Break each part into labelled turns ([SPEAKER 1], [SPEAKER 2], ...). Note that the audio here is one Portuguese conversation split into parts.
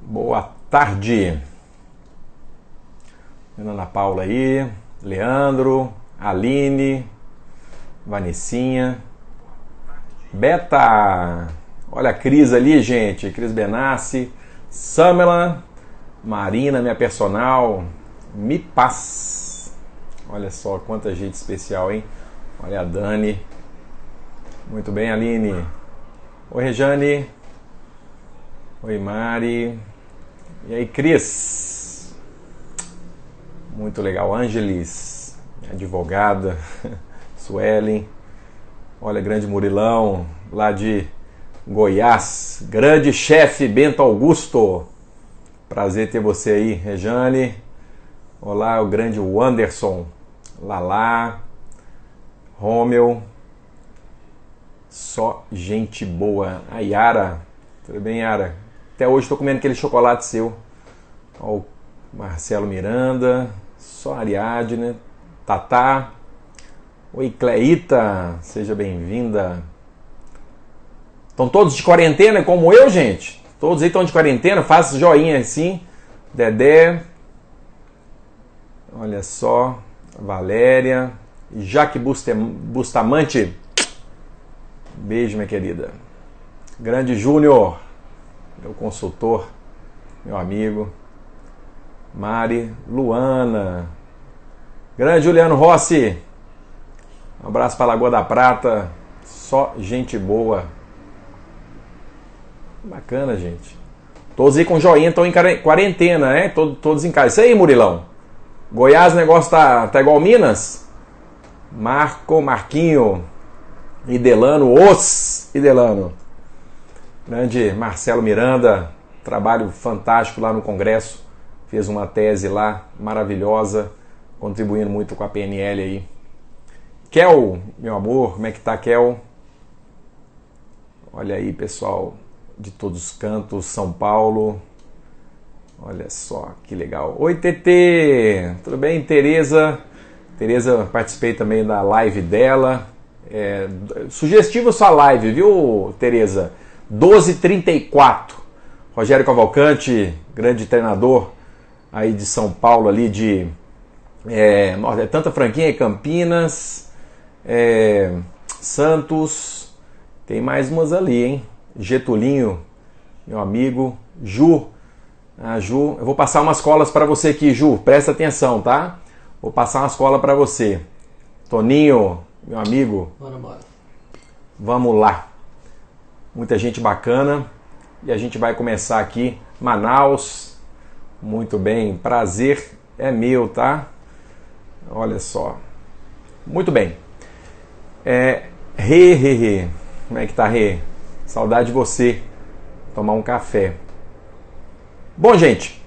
[SPEAKER 1] Boa tarde. Ana Paula aí, Leandro, Aline, Vanessinha, Beta. Olha a Cris ali, gente. Cris Benassi, Samela, Marina, minha personal, Mi Paz. Olha só quanta gente especial, hein? Olha a Dani. Muito bem, Aline. Oi, Rejane. Oi, Mari. E aí, Cris? Muito legal. Ângeles, advogada. Suelen. Olha, grande Murilão, lá de Goiás. Grande chefe Bento Augusto. Prazer ter você aí, Rejane. Olá, o grande Wanderson. Lalá. Romeu. Só gente boa. A Yara. Tudo bem, Yara? Até hoje estou comendo aquele chocolate seu. Ó, o Marcelo Miranda. Só Ariadne. Tatá. Oi, Cleita. Seja bem-vinda. Estão todos de quarentena como eu, gente? Todos aí estão de quarentena? Faça joinha assim. Dedé. Olha só. Valéria. Jaque Bustamante. Beijo, minha querida. Grande Júnior, meu consultor, meu amigo. Mari, Luana. Grande Juliano Rossi. Um abraço para Lagoa da Prata. Só gente boa. Bacana, gente. Todos aí com joinha, estão em quarentena, né? Todos em casa. Isso aí, Murilão. Goiás, o negócio tá igual Minas. Marquinho. Idelano. Grande Marcelo Miranda, trabalho fantástico lá no Congresso, fez uma tese lá maravilhosa, contribuindo muito com a PNL aí. Kel, meu amor, como é que tá, Kel? Olha aí, pessoal, de todos os cantos, São Paulo. Olha só, que legal. Oi, TT, tudo bem? Tereza, participei também da live dela. Sugestivo sua live, viu, Tereza? 12h34. Rogério Cavalcante, grande treinador aí de São Paulo, ali de tanta franquinha, Campinas, Santos, tem mais umas ali, hein? Getulinho, meu amigo, Ju, eu vou passar umas colas para você aqui, Ju, presta atenção, tá? Vou passar umas colas para você. Toninho, meu amigo,
[SPEAKER 2] Bora.
[SPEAKER 1] Vamos lá. Muita gente bacana. E a gente vai começar aqui. Manaus. Muito bem. Prazer é meu, tá? Olha só. Muito bem. Rê. Como é que tá, Rê? Saudade de você. Tomar um café. Bom, gente.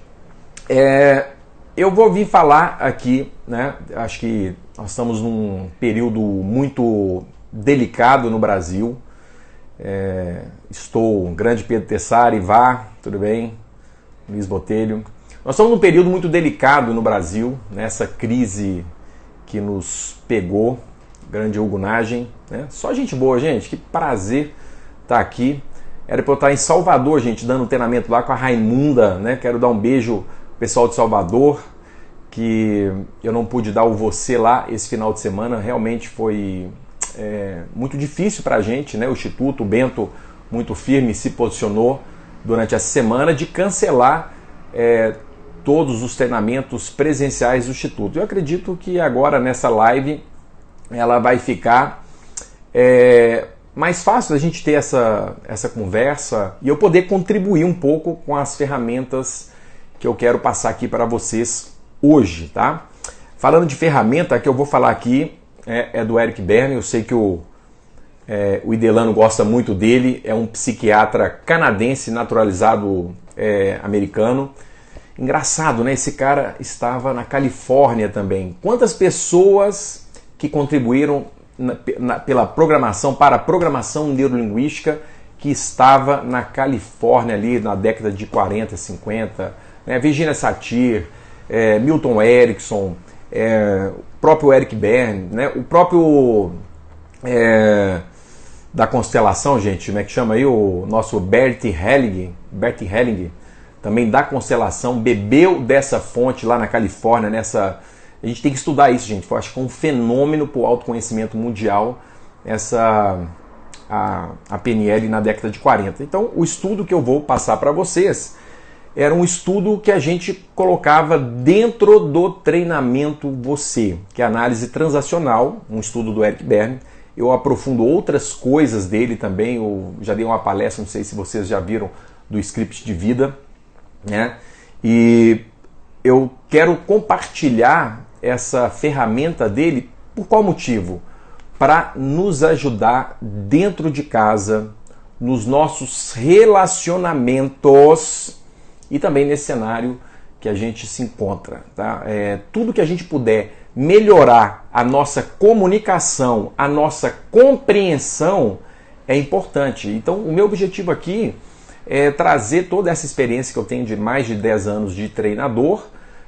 [SPEAKER 1] Eu vou vir falar aqui, né? Acho que nós estamos num período muito delicado no Brasil. Estou, grande Pedro Tessari, tudo bem? Luiz Botelho. Nós estamos num período muito delicado no Brasil, nessa crise que nos pegou. Grande Hugo Nagem, né? Só gente boa, gente. Que prazer estar aqui. Era para eu estar em Salvador, gente, dando um treinamento lá com a Raimunda, né? Quero dar um beijo ao pessoal de Salvador, que eu não pude dar o você lá esse final de semana. Realmente foi muito difícil para a gente, né? O Instituto, o Bento, muito firme, se posicionou durante essa semana de cancelar todos os treinamentos presenciais do Instituto. Eu acredito que agora nessa live ela vai ficar mais fácil da gente ter essa conversa e eu poder contribuir um pouco com as ferramentas que eu quero passar aqui para vocês hoje, tá? Falando de ferramenta, que eu vou falar aqui é do Eric Berne. Eu sei que o Idelano gosta muito dele, é um psiquiatra canadense naturalizado americano. Engraçado, né? Esse cara estava na Califórnia também. Quantas pessoas que contribuíram pela programação, para a programação neurolinguística, que estava na Califórnia ali na década de 40, 50, né? Virginia Satir, Milton Erickson, o próprio Eric Berne, né? O próprio da constelação, gente, como é que chama aí? O nosso Bert Helling, também da constelação, bebeu dessa fonte lá na Califórnia, a gente tem que estudar isso, gente. Eu acho que é um fenômeno para o autoconhecimento mundial, a PNL na década de 40. Então, o estudo que eu vou passar para vocês era um estudo que a gente colocava dentro do treinamento Você, que é a análise transacional, um estudo do Eric Berne. Eu aprofundo outras coisas dele também, eu já dei uma palestra, não sei se vocês já viram, do script de vida, né? E eu quero compartilhar essa ferramenta dele, por qual motivo? Para nos ajudar dentro de casa, nos nossos relacionamentos e também nesse cenário que a gente se encontra. Tá? Tudo que a gente puder melhorar a nossa comunicação, a nossa compreensão é importante. Então, o meu objetivo aqui é trazer toda essa experiência que eu tenho de mais de 10 anos de treinador,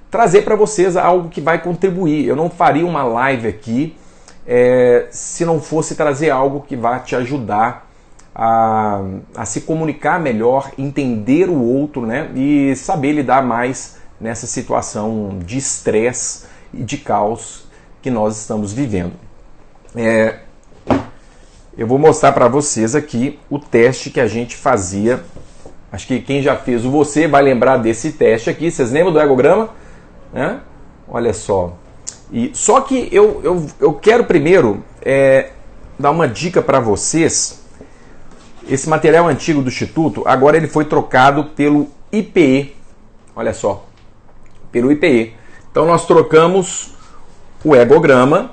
[SPEAKER 1] trazer para vocês algo que vai contribuir. Eu não faria uma live aqui se não fosse trazer algo que vai te ajudar a se comunicar melhor, entender o outro, né? E saber lidar mais nessa situação de estresse e de caos que nós estamos vivendo. Eu vou mostrar para vocês aqui o teste que a gente fazia. Acho que quem já fez o Você vai lembrar desse teste aqui. Vocês lembram do egograma? Olha só. Só que eu quero primeiro dar uma dica para vocês. Esse material antigo do Instituto, agora ele foi trocado pelo IPE. Olha só. Pelo IPE. Então nós trocamos o egograma,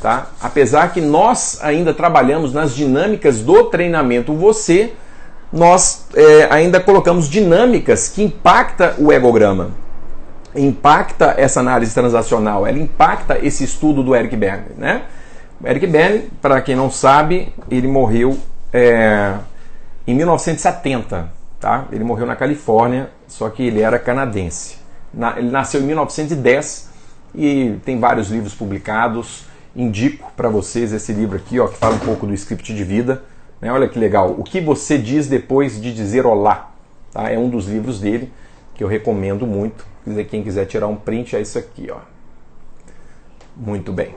[SPEAKER 1] tá? Apesar que nós ainda trabalhamos nas dinâmicas do treinamento Você, nós ainda colocamos dinâmicas que impactam o egograma. Impacta essa análise transacional, ela impacta esse estudo do Eric Berne, né? O Eric Berne, para quem não sabe, ele morreu em 1970, tá? Ele morreu na Califórnia, só que ele era canadense. Ele nasceu em 1910 e tem vários livros publicados. Indico para vocês esse livro aqui, ó, que fala um pouco do script de vida, né? Olha que legal. O que você diz depois de dizer olá, tá? É um dos livros dele que eu recomendo muito. Quem quiser tirar um print é isso aqui, ó. Muito bem.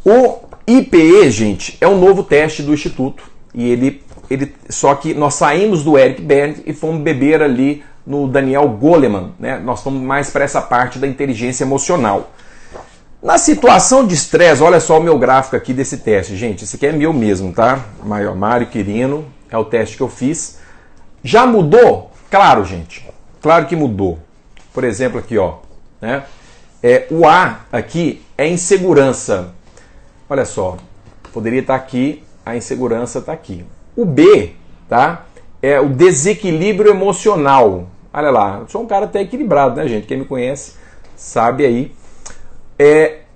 [SPEAKER 1] O IPE, gente, é um novo teste do Instituto. E só que nós saímos do Eric Berne e fomos beber ali no Daniel Goleman, né? Nós fomos mais para essa parte da inteligência emocional. Na situação de estresse, olha só o meu gráfico aqui desse teste, gente. Esse aqui é meu mesmo, tá? Mário Quirino, é o teste que eu fiz. Já mudou? Claro, gente. Claro que mudou. Por exemplo, aqui, ó, né? O A aqui é insegurança. Olha só, poderia estar aqui, a insegurança está aqui. O B, tá? É o desequilíbrio emocional. Olha lá, eu sou um cara até equilibrado, né, gente? Quem me conhece sabe aí.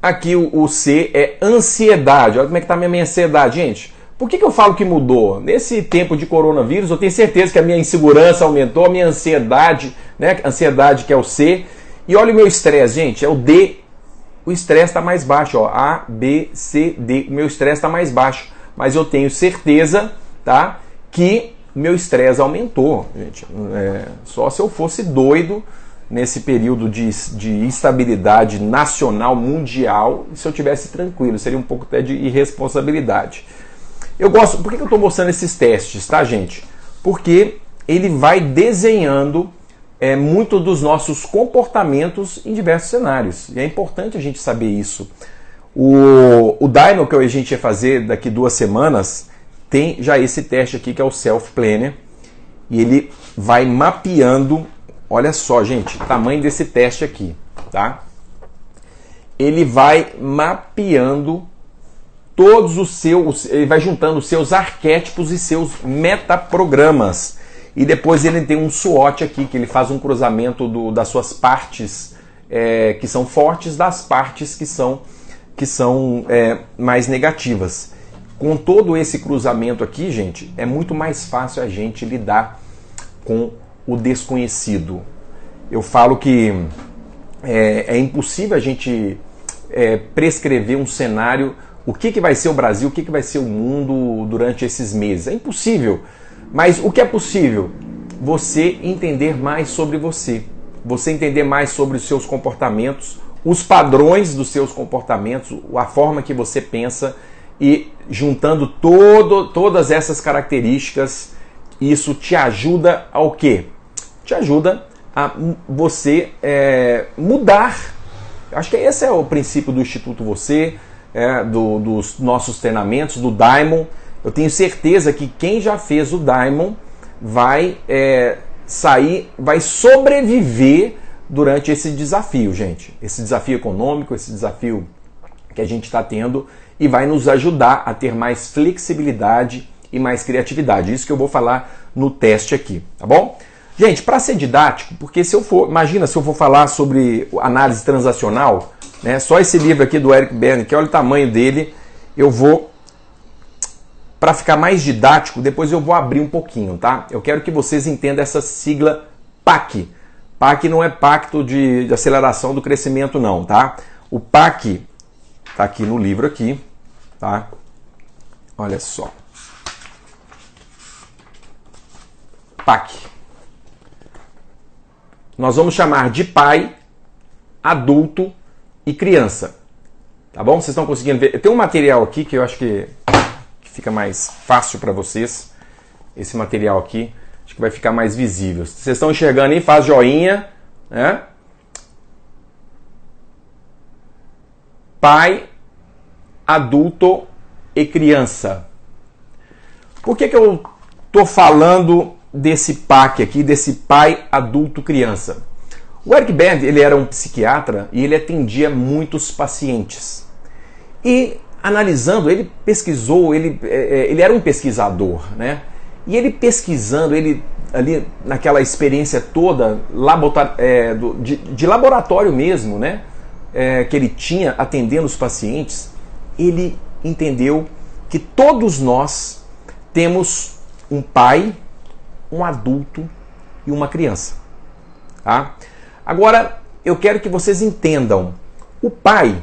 [SPEAKER 1] Aqui o C é ansiedade. Olha como é que tá a minha ansiedade, gente. Por que eu falo que mudou? Nesse tempo de coronavírus, eu tenho certeza que a minha insegurança aumentou, a minha ansiedade, né? Ansiedade que é o C. E olha o meu estresse, gente, é o D. O estresse está mais baixo, ó. A, B, C, D. O meu estresse está mais baixo. Mas eu tenho certeza, tá, que meu estresse aumentou, gente. Só se eu fosse doido nesse período de instabilidade nacional, mundial, se eu tivesse tranquilo. Seria um pouco até de irresponsabilidade. Eu gosto. Por que eu estou mostrando esses testes, tá, gente? Porque ele vai desenhando muito dos nossos comportamentos em diversos cenários. E é importante a gente saber isso. O Dyno que a gente ia fazer daqui 2 semanas tem já esse teste aqui que é o Self Planner. E ele vai mapeando. Olha só, gente, o tamanho desse teste aqui, tá? Ele vai mapeando todos os seus, ele vai juntando os seus arquétipos e seus metaprogramas. E depois ele tem um SWOT aqui, que ele faz um cruzamento das suas partes que são fortes das partes que são mais negativas. Com todo esse cruzamento aqui, gente, é muito mais fácil a gente lidar com o desconhecido. Eu falo que é impossível a gente prescrever um cenário, o que vai ser o Brasil, o que vai ser o mundo durante esses meses. É impossível. Mas o que é possível? você entender mais sobre você. Você entender mais sobre os seus comportamentos, os padrões dos seus comportamentos, a forma que você pensa, e juntando todas essas características, isso te ajuda ao quê? Te ajuda a você mudar. Acho que esse é o princípio do Instituto Você, dos nossos treinamentos, do Daimon. Eu tenho certeza que quem já fez o Daimon vai vai sobreviver durante esse desafio, gente. Esse desafio econômico, esse desafio que a gente está tendo, e vai nos ajudar a ter mais flexibilidade e mais criatividade. Isso que eu vou falar no teste aqui, tá bom? Gente, para ser didático, porque imagina se eu for falar sobre análise transacional, né? Só esse livro aqui do Eric Berne, que olha o tamanho dele, para ficar mais didático, depois eu vou abrir um pouquinho, tá? Eu quero que vocês entendam essa sigla PAC. PAC não é Pacto de Aceleração do Crescimento, não, tá? O PAC tá aqui no livro aqui, tá? Olha só. PAC. Nós vamos chamar de pai, adulto e criança. Tá bom? Vocês estão conseguindo ver? Eu tenho um material aqui que eu acho que fica mais fácil para vocês. Esse material aqui, acho que vai ficar mais visível. Se vocês estão enxergando aí, faz joinha, né? Pai, adulto e criança. Por que eu estou falando desse PAC aqui, desse pai, adulto, criança? O Eric Berne, ele era um psiquiatra e ele atendia muitos pacientes. E analisando, ele pesquisou, ele era um pesquisador, né? E ele pesquisando, ele ali naquela experiência toda de laboratório mesmo, né? Que ele tinha atendendo os pacientes, ele entendeu que todos nós temos um pai, um adulto e uma criança. Tá? Agora, eu quero que vocês entendam. O pai,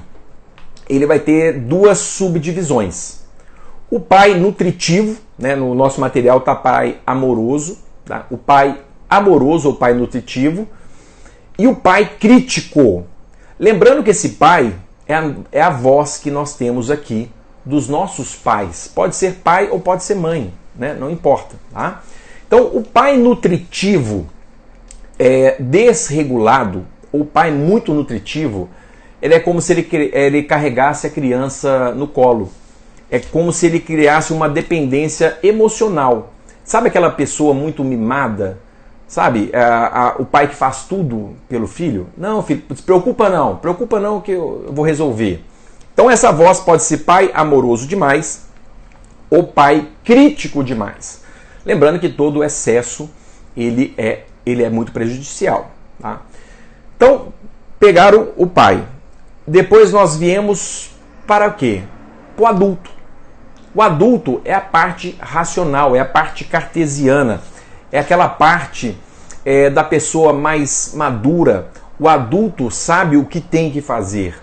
[SPEAKER 1] ele vai ter duas subdivisões. O pai nutritivo, né? No nosso material está pai amoroso, tá? O pai amoroso ou pai nutritivo, e o pai crítico. Lembrando que esse pai é a voz que nós temos aqui dos nossos pais. Pode ser pai ou pode ser mãe, né? Não importa. Tá? Então, o pai nutritivo desregulado, ou pai muito nutritivo, ele é como se ele carregasse a criança no colo. É como se ele criasse uma dependência emocional. Sabe aquela pessoa muito mimada? Sabe, o pai que faz tudo pelo filho? Não, filho, se preocupa não que eu vou resolver. Então essa voz pode ser pai amoroso demais ou pai crítico demais. Lembrando que todo excesso ele é muito prejudicial. Tá? Então, pegaram o pai. Depois nós viemos para o quê? Para o adulto. O adulto é a parte racional, é a parte cartesiana. É aquela parte da pessoa mais madura. O adulto sabe o que tem que fazer.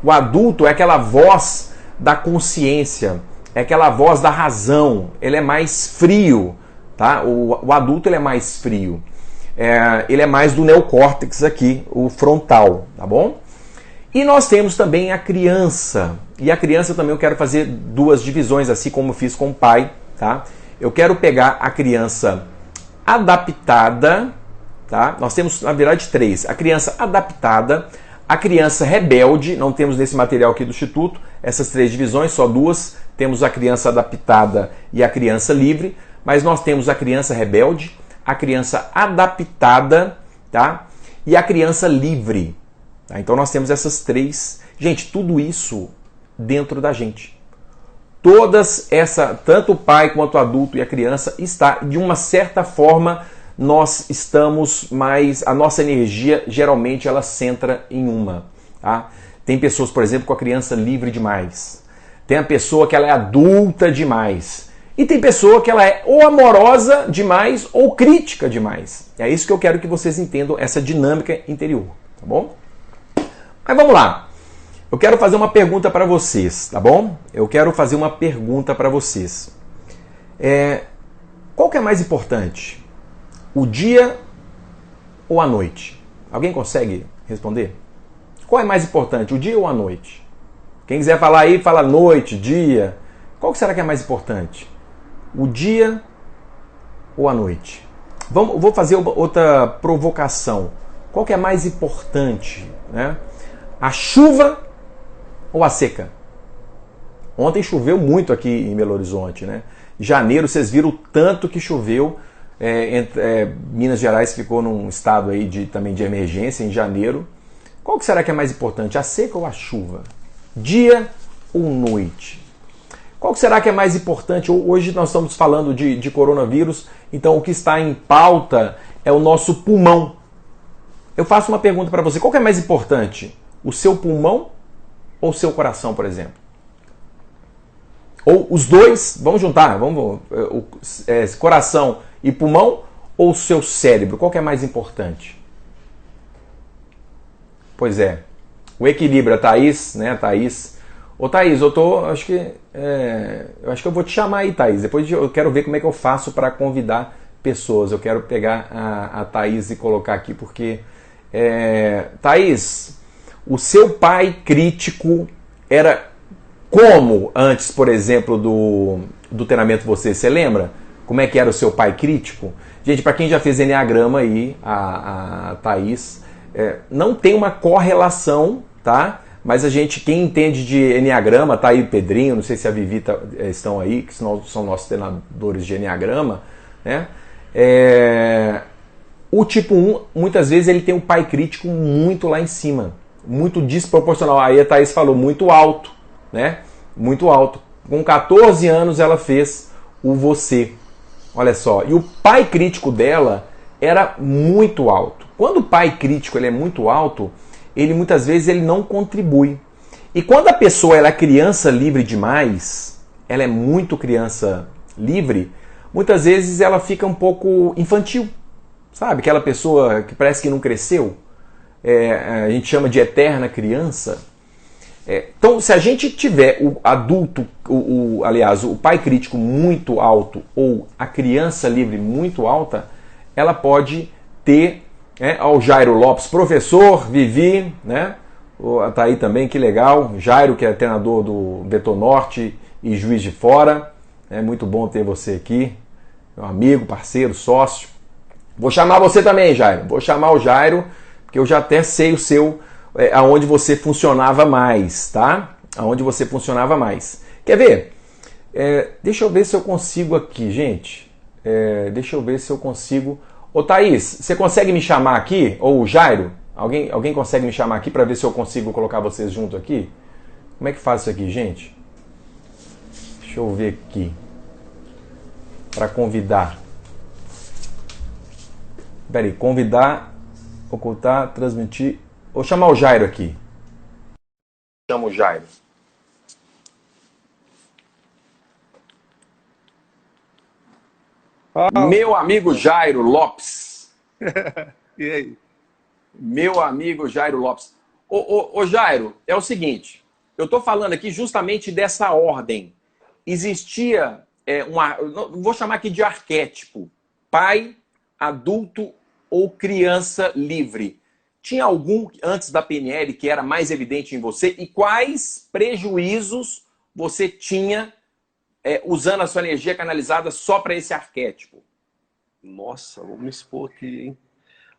[SPEAKER 1] O adulto é aquela voz da consciência, é aquela voz da razão. Ele é mais frio, tá? O adulto ele é mais frio. Ele é mais do neocórtex aqui, o frontal, tá bom? E nós temos também a criança. E a criança também eu quero fazer duas divisões, assim como eu fiz com o pai, tá? Eu quero pegar a criança adaptada, tá? Nós temos, na verdade, três. A criança adaptada, a criança rebelde, não temos nesse material aqui do Instituto, essas três divisões, só duas. Temos a criança adaptada e a criança livre, mas nós temos a criança rebelde, a criança adaptada, tá? E a criança livre. Tá? Então nós temos essas três. Gente, tudo isso dentro da gente. Tanto o pai quanto o adulto e a criança está, de uma certa forma, nós estamos mais, a nossa energia geralmente ela centra em uma. Tá? Tem pessoas, por exemplo, com a criança livre demais. Tem a pessoa que ela é adulta demais. E tem pessoa que ela é ou amorosa demais ou crítica demais. É isso que eu quero que vocês entendam, essa dinâmica interior. Tá bom? Mas vamos lá. Eu quero fazer uma pergunta para vocês, tá bom? Eu quero fazer uma pergunta para vocês. Qual que é mais importante? O dia ou a noite? Alguém consegue responder? Qual é mais importante, o dia ou a noite? Quem quiser falar aí, fala noite, dia. Qual será que é mais importante? O dia ou a noite? Vou fazer outra provocação. Qual que é mais importante, né? A chuva ou a seca? Ontem choveu muito aqui em Belo Horizonte, né? Janeiro, vocês viram o tanto que choveu. Minas Gerais ficou num estado aí também de emergência em janeiro. Qual que será que é mais importante, a seca ou a chuva? Dia ou noite? Qual que será que é mais importante? Hoje nós estamos falando de coronavírus, então o que está em pauta é o nosso pulmão. Eu faço uma pergunta para você, qual que é mais importante? O seu pulmão ou o seu coração, por exemplo? Ou os dois, vamos juntar, coração e pulmão ou o seu cérebro? Qual que é mais importante? Pois é, o equilíbrio, a Thaís, né, Thaís. Ô Thaís, acho que eu vou te chamar aí, Thaís. Depois eu quero ver como é que eu faço para convidar pessoas. Eu quero pegar a Thaís e colocar aqui, porque... Thaís, o seu pai crítico era como antes, por exemplo, do treinamento você lembra? Como é que era o seu pai crítico? Gente, para quem já fez Enneagrama aí, a Thaís, não tem uma correlação, tá? Mas quem entende de Enneagrama, tá aí o Pedrinho, não sei se a Vivi estão aí, que são nossos treinadores de Enneagrama, né? O tipo 1, muitas vezes ele tem um pai crítico muito lá em cima, muito desproporcional. Aí a Thaís falou, muito alto, né? Muito alto. Com 14 anos ela fez o você. Olha só. E o pai crítico dela era muito alto. Quando o pai crítico ele é muito alto, ele muitas vezes ele não contribui. E quando a pessoa ela é criança livre demais, ela é muito criança livre, muitas vezes ela fica um pouco infantil. Sabe? Aquela pessoa que parece que não cresceu. A gente chama de eterna criança. Então, se a gente tiver o adulto, aliás, o pai crítico muito alto ou a criança livre muito alta, ela pode ter, o Jairo Lopes, professor, Vivi, né? Tá aí também, que legal. Jairo, que é treinador do Vetor Norte e Juiz de Fora. É muito bom ter você aqui, meu amigo, parceiro, sócio. Vou chamar você também, Jairo. Vou chamar o Jairo, porque eu já até sei o seu, aonde você funcionava mais, tá? Aonde você funcionava mais. Quer ver? Deixa eu ver se eu consigo aqui, gente. Deixa eu ver se eu consigo. Ô Thaís, você consegue me chamar aqui? Ou o Jairo? Alguém consegue me chamar aqui para ver se eu consigo colocar vocês junto aqui? Como é que faz isso aqui, gente? Deixa eu ver aqui. Para convidar. Peraí, convidar, ocultar, transmitir. Vou chamar o Jairo aqui. Chama o Jairo. Meu amigo Jairo Lopes.
[SPEAKER 2] E aí?
[SPEAKER 1] Meu amigo Jairo Lopes. Ô Jairo, é o seguinte. Eu estou falando aqui justamente dessa ordem. Existia vou chamar aqui de arquétipo. Pai, adulto ou criança livre. Tinha algum antes da PNL que era mais evidente em você? E quais prejuízos você tinha usando a sua energia canalizada só para esse arquétipo?
[SPEAKER 2] Nossa, vou me expor aqui, hein?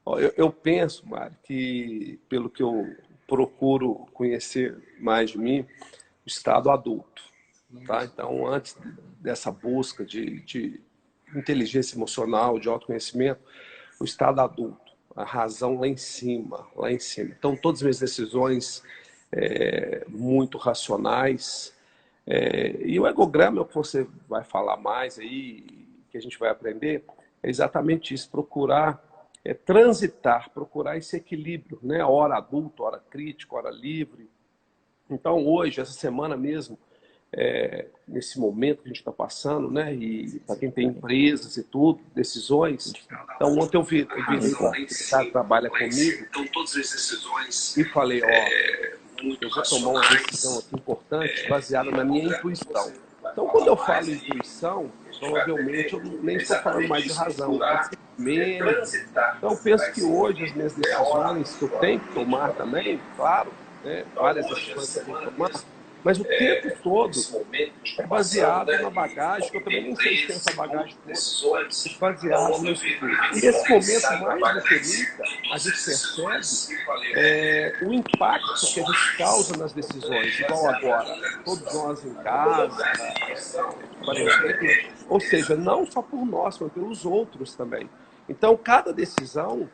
[SPEAKER 2] Ó, eu penso, Mário, que pelo que eu procuro conhecer mais de mim, o estado adulto, tá? Então, antes dessa busca de inteligência emocional, de autoconhecimento, o estado adulto, a razão lá em cima, lá em cima. Então, todas as minhas decisões muito racionais. E o egograma é o que você vai falar mais aí, que a gente vai aprender, é exatamente isso, procurar transitar, procurar esse equilíbrio, né? Hora adulto, hora crítico, hora livre. Então, hoje, essa semana mesmo, nesse momento que a gente está passando, né? E para quem tem empresas e tudo, decisões. Então, ontem eu virei para o cara que trabalha comigo e falei, eu vou tomar uma decisão aqui importante baseada na minha intuição. Então, quando eu falo intuição, provavelmente eu nem estou falando mais de razão. medo. Então, eu penso que hoje as minhas decisões que eu tenho que tomar também, claro, né, várias decisões que eu tenho que tomar, mas o tempo todo é baseado na bagagem, que eu também nem sei se tem essa bagagem toda, mas baseado no estudo. E nesse momento, mais do que nunca, a gente percebe o impacto que a gente causa nas decisões, igual agora, todos nós em casa, quarentena, ou seja, não só por nós, mas pelos outros também. Então, cada decisão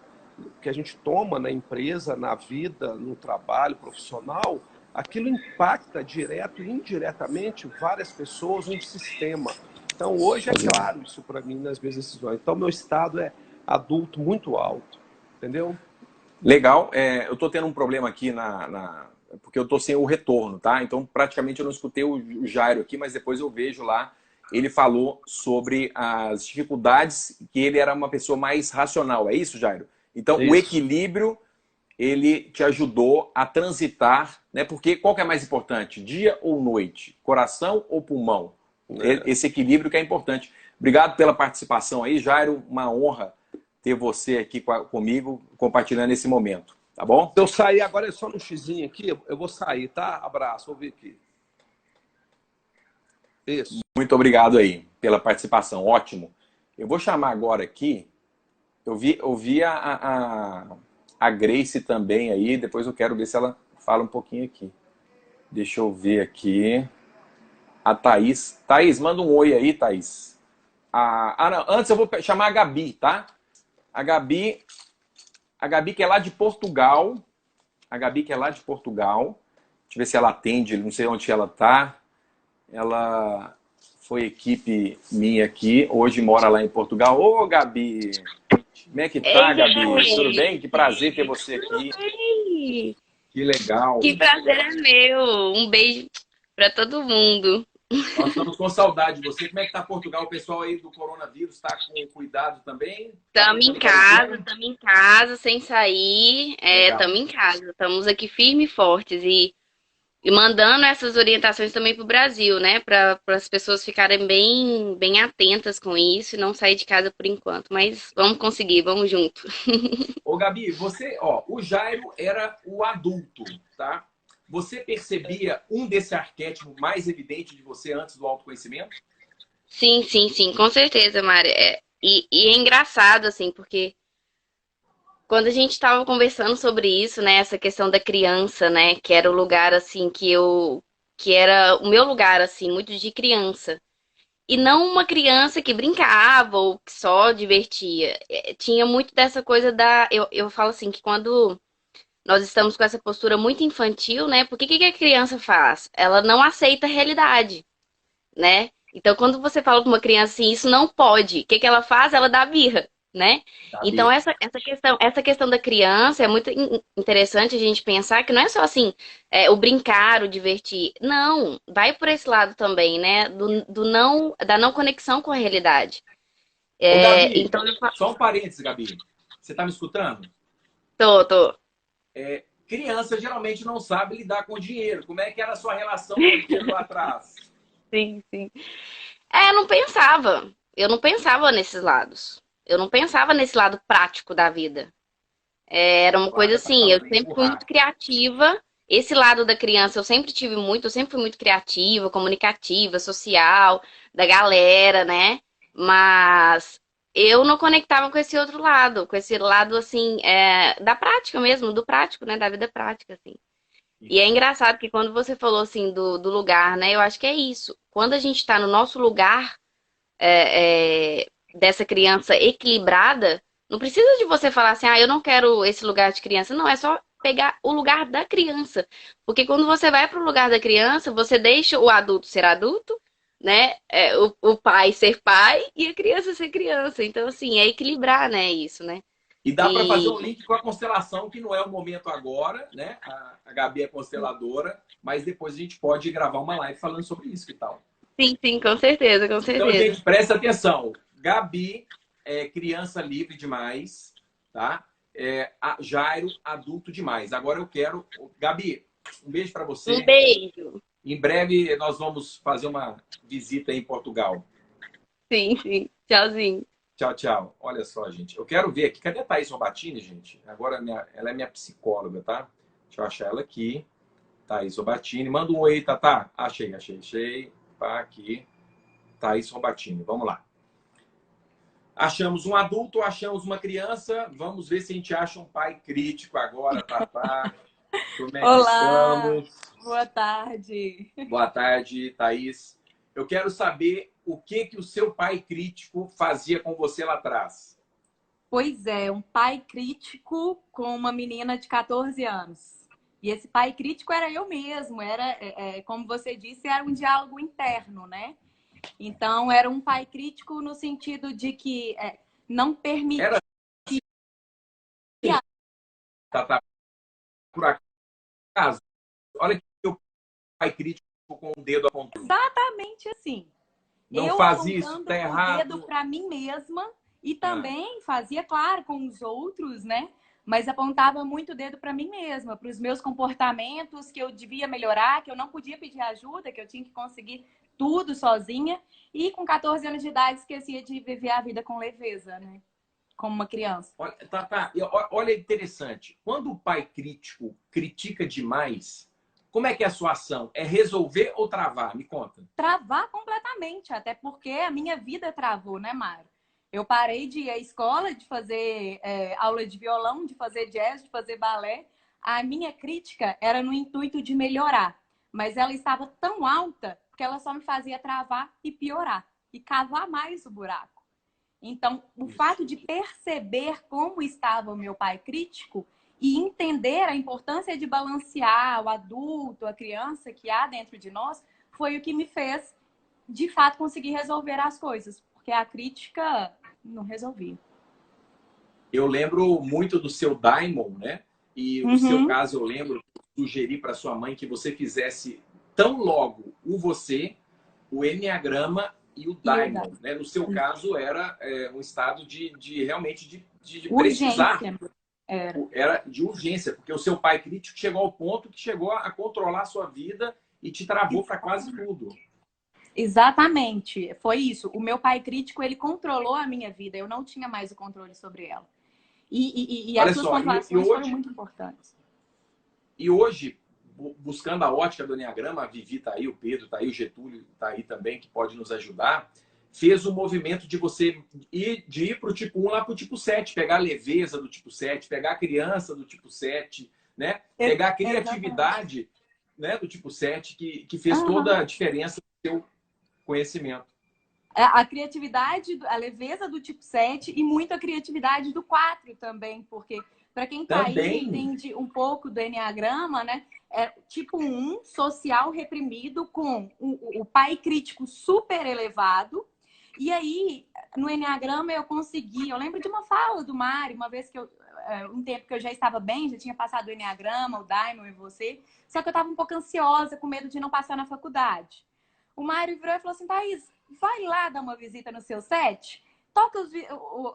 [SPEAKER 2] que a gente toma na empresa, na vida, no trabalho profissional, aquilo impacta direto e indiretamente várias pessoas, um sistema. Então, hoje é claro isso para mim nas minhas decisões. Então, meu estado é adulto muito alto, entendeu?
[SPEAKER 1] Legal. Eu estou tendo um problema aqui porque eu estou sem o retorno, tá? Então, praticamente eu não escutei o Jairo aqui, mas depois eu vejo lá. Ele falou sobre as dificuldades, que ele era uma pessoa mais racional. É isso, Jairo? Então, o
[SPEAKER 2] Isso.
[SPEAKER 1] equilíbrio, ele te ajudou a transitar, né? Porque qual que é mais importante? Dia ou noite? Coração ou pulmão? Esse equilíbrio que é importante. Obrigado pela participação aí, Jairo. Uma honra ter você aqui comigo, compartilhando esse momento. Tá bom?
[SPEAKER 2] Se eu sair agora, é só no xizinho aqui, eu vou sair, tá? Abraço, vou ver aqui. Isso.
[SPEAKER 1] Muito obrigado aí pela participação. Ótimo. Eu vou chamar agora aqui. Eu vi a Grace também aí. Depois eu quero ver se ela fala um pouquinho aqui. Deixa eu ver aqui. A Thaís. Thaís, manda um oi aí, Thaís. Não. Antes eu vou chamar a Gabi, tá? A Gabi que é lá de Portugal. A Gabi que é lá de Portugal. Deixa eu ver se ela atende. Não sei onde ela tá. Ela foi equipe minha aqui. Hoje mora lá em Portugal. Ô, Gabi! Como é que tá,
[SPEAKER 3] Ei,
[SPEAKER 1] Gabi?
[SPEAKER 3] gente.
[SPEAKER 1] Tudo bem? Que prazer ter você aqui.
[SPEAKER 3] Ei,
[SPEAKER 1] Que legal.
[SPEAKER 3] que prazer é meu. Um beijo para todo mundo.
[SPEAKER 1] Nós estamos com saudade de você. Como é que tá Portugal? O pessoal aí do coronavírus está com cuidado também?
[SPEAKER 3] Estamos em casa, sem sair.
[SPEAKER 1] Legal.
[SPEAKER 3] Estamos em casa. Estamos aqui firmes e fortes e mandando essas orientações também para o Brasil, né? Para as pessoas ficarem bem atentas com isso e não sair de casa por enquanto. Mas vamos conseguir, vamos junto.
[SPEAKER 1] Ô, Gabi, você, o Jairo era o adulto, tá? Você percebia um desse arquétipo mais evidente de você antes do autoconhecimento?
[SPEAKER 3] Sim, sim, sim, com certeza, Mari. E é engraçado, assim, porque quando a gente estava conversando sobre isso, né, essa questão da criança, né, que era o lugar, assim, que era o meu lugar, assim, muito de criança. E não uma criança que brincava ou que só divertia. Tinha muito dessa coisa eu falo assim, que quando nós estamos com essa postura muito infantil, né, porque que a criança faz? Ela não aceita a realidade, né? Então, quando você fala com uma criança assim, isso não pode, o que ela faz? Ela dá birra, né? Então,
[SPEAKER 1] Gabi.
[SPEAKER 3] essa questão da criança é muito interessante a gente pensar que não é só assim, o brincar, o divertir. Não, vai por esse lado também, né? Da não conexão com a realidade.
[SPEAKER 1] Ô, Gabi,
[SPEAKER 3] Então, eu falo,
[SPEAKER 1] só um parênteses, Gabi. Você tá me escutando?
[SPEAKER 3] tô.
[SPEAKER 1] Criança geralmente não sabe lidar com dinheiro. Como é que era a sua relação com o dinheiro lá atrás?
[SPEAKER 3] Sim, sim. Eu não pensava nesses lados. Eu não pensava nesse lado prático da vida. Era uma coisa
[SPEAKER 1] Guarda essa
[SPEAKER 3] assim, eu
[SPEAKER 1] palavra,
[SPEAKER 3] sempre fui muito
[SPEAKER 1] empurrar.
[SPEAKER 3] criativa. Esse lado da criança eu sempre fui muito criativa, comunicativa, social, da galera, né? Mas eu não conectava com esse lado assim, da prática mesmo, do prático, né? Da vida prática, assim. E é engraçado que quando você falou assim do lugar, né? Eu acho que é isso. Quando a gente tá no nosso lugar dessa criança equilibrada, não precisa de você falar assim, eu não quero esse lugar de criança. Não, é só pegar o lugar da criança. Porque quando você vai para o lugar da criança, você deixa o adulto ser adulto, né? O pai ser pai e a criança ser criança. Então, assim, é equilibrar, né, isso, né?
[SPEAKER 1] E dá para fazer um
[SPEAKER 3] E
[SPEAKER 1] link com a constelação, que não é o momento agora, né? A Gabi é consteladora, mas depois a gente pode gravar uma live falando sobre isso e tal.
[SPEAKER 3] sim, sim, com certeza, com
[SPEAKER 1] Então,
[SPEAKER 3] certeza.
[SPEAKER 1] gente, presta atenção. Gabi é criança livre demais, tá? Jairo, adulto demais. Agora eu quero... Gabi, um beijo para
[SPEAKER 3] Um
[SPEAKER 1] você.
[SPEAKER 3] beijo.
[SPEAKER 1] Em breve nós vamos fazer uma visita em Portugal.
[SPEAKER 3] Sim, sim. Tchauzinho.
[SPEAKER 1] Tchau, tchau. Olha só, gente. Eu quero ver aqui. Cadê a Thaís Robatini, gente? Agora ela é minha psicóloga, tá? Deixa eu achar ela aqui. Thaís Robatini. Manda um oi, Tatá. Achei. Tá aqui. Thaís Robatini. Vamos lá. Achamos um adulto, achamos uma criança. Vamos ver se a gente acha um pai crítico agora, Tatá. Como é que
[SPEAKER 4] Olá,
[SPEAKER 1] estamos?
[SPEAKER 4] boa tarde.
[SPEAKER 1] Boa tarde, Thaís. Eu quero saber o que o seu pai crítico fazia com você lá atrás.
[SPEAKER 4] Pois é, um pai crítico com uma menina de 14 anos. E esse pai crítico era eu mesmo, como você disse, era um diálogo interno, né? Então, era um pai crítico no sentido de que não permitia.
[SPEAKER 1] Era Tatá, por acaso, olha que o pai crítico com o dedo apontando.
[SPEAKER 4] Exatamente assim.
[SPEAKER 1] Não
[SPEAKER 4] Eu
[SPEAKER 1] faz isso,
[SPEAKER 4] apontando
[SPEAKER 1] tá
[SPEAKER 4] o
[SPEAKER 1] errado.
[SPEAKER 4] dedo para mim mesma e também fazia, claro, com os outros, né? Mas apontava muito o dedo para mim mesma, para os meus comportamentos que eu devia melhorar, que eu não podia pedir ajuda, que eu tinha que conseguir tudo sozinha. E com 14 anos de idade esquecia de viver a vida com leveza, né? Como uma criança.
[SPEAKER 1] Olha, olha interessante. Quando o pai crítico critica demais, como é que é a sua ação? É resolver ou travar? Me conta.
[SPEAKER 4] Travar completamente, até porque a minha vida travou, né, Mário? Eu parei de ir à escola, de fazer aula de violão, de fazer jazz, de fazer balé. A minha crítica era no intuito de melhorar, mas ela estava tão alta que ela só me fazia travar e piorar, e cavar mais o buraco. Então, o fato de perceber como estava o meu pai crítico e entender a importância de balancear o adulto, a criança que há dentro de nós, foi o que me fez, de fato, conseguir resolver as coisas. Porque a crítica não resolvia.
[SPEAKER 1] Eu lembro muito do seu Daimon, né? E o seu caso, eu lembro, sugeri para sua mãe que você fizesse tão logo o você, o Enneagrama e o Daimon, né? No seu caso, era um estado de realmente de precisar. Era de urgência, porque o seu pai crítico chegou ao ponto que chegou a controlar a sua vida e te travou para quase tudo.
[SPEAKER 4] Exatamente, foi isso. O meu pai crítico, ele controlou a minha vida, eu não tinha mais o controle sobre ela. E as suas pontuações foram muito importantes.
[SPEAKER 1] E hoje, buscando a ótica do Enneagrama, a Vivi está aí, o Pedro está aí, o Getúlio está aí também, que pode nos ajudar, fez o movimento de você ir para o tipo 1 lá para o tipo 7, pegar a leveza do tipo 7, pegar a criança do tipo 7, né? Pegar a criatividade, né, do tipo 7, que fez toda a diferença no seu conhecimento.
[SPEAKER 4] A criatividade, a leveza do tipo 7 e muito a criatividade do 4 também, porque para quem está aí e entende um pouco do Enneagrama, né? É tipo 1, social reprimido, com o pai crítico super elevado. E aí, no Enneagrama, eu lembro de uma fala do Mário, uma vez que um tempo que eu já estava bem, já tinha passado o Enneagrama, o Daimon e você, só que eu estava um pouco ansiosa, com medo de não passar na faculdade. O Mário virou e falou assim, Thaís, vai lá dar uma visita no seu set, toca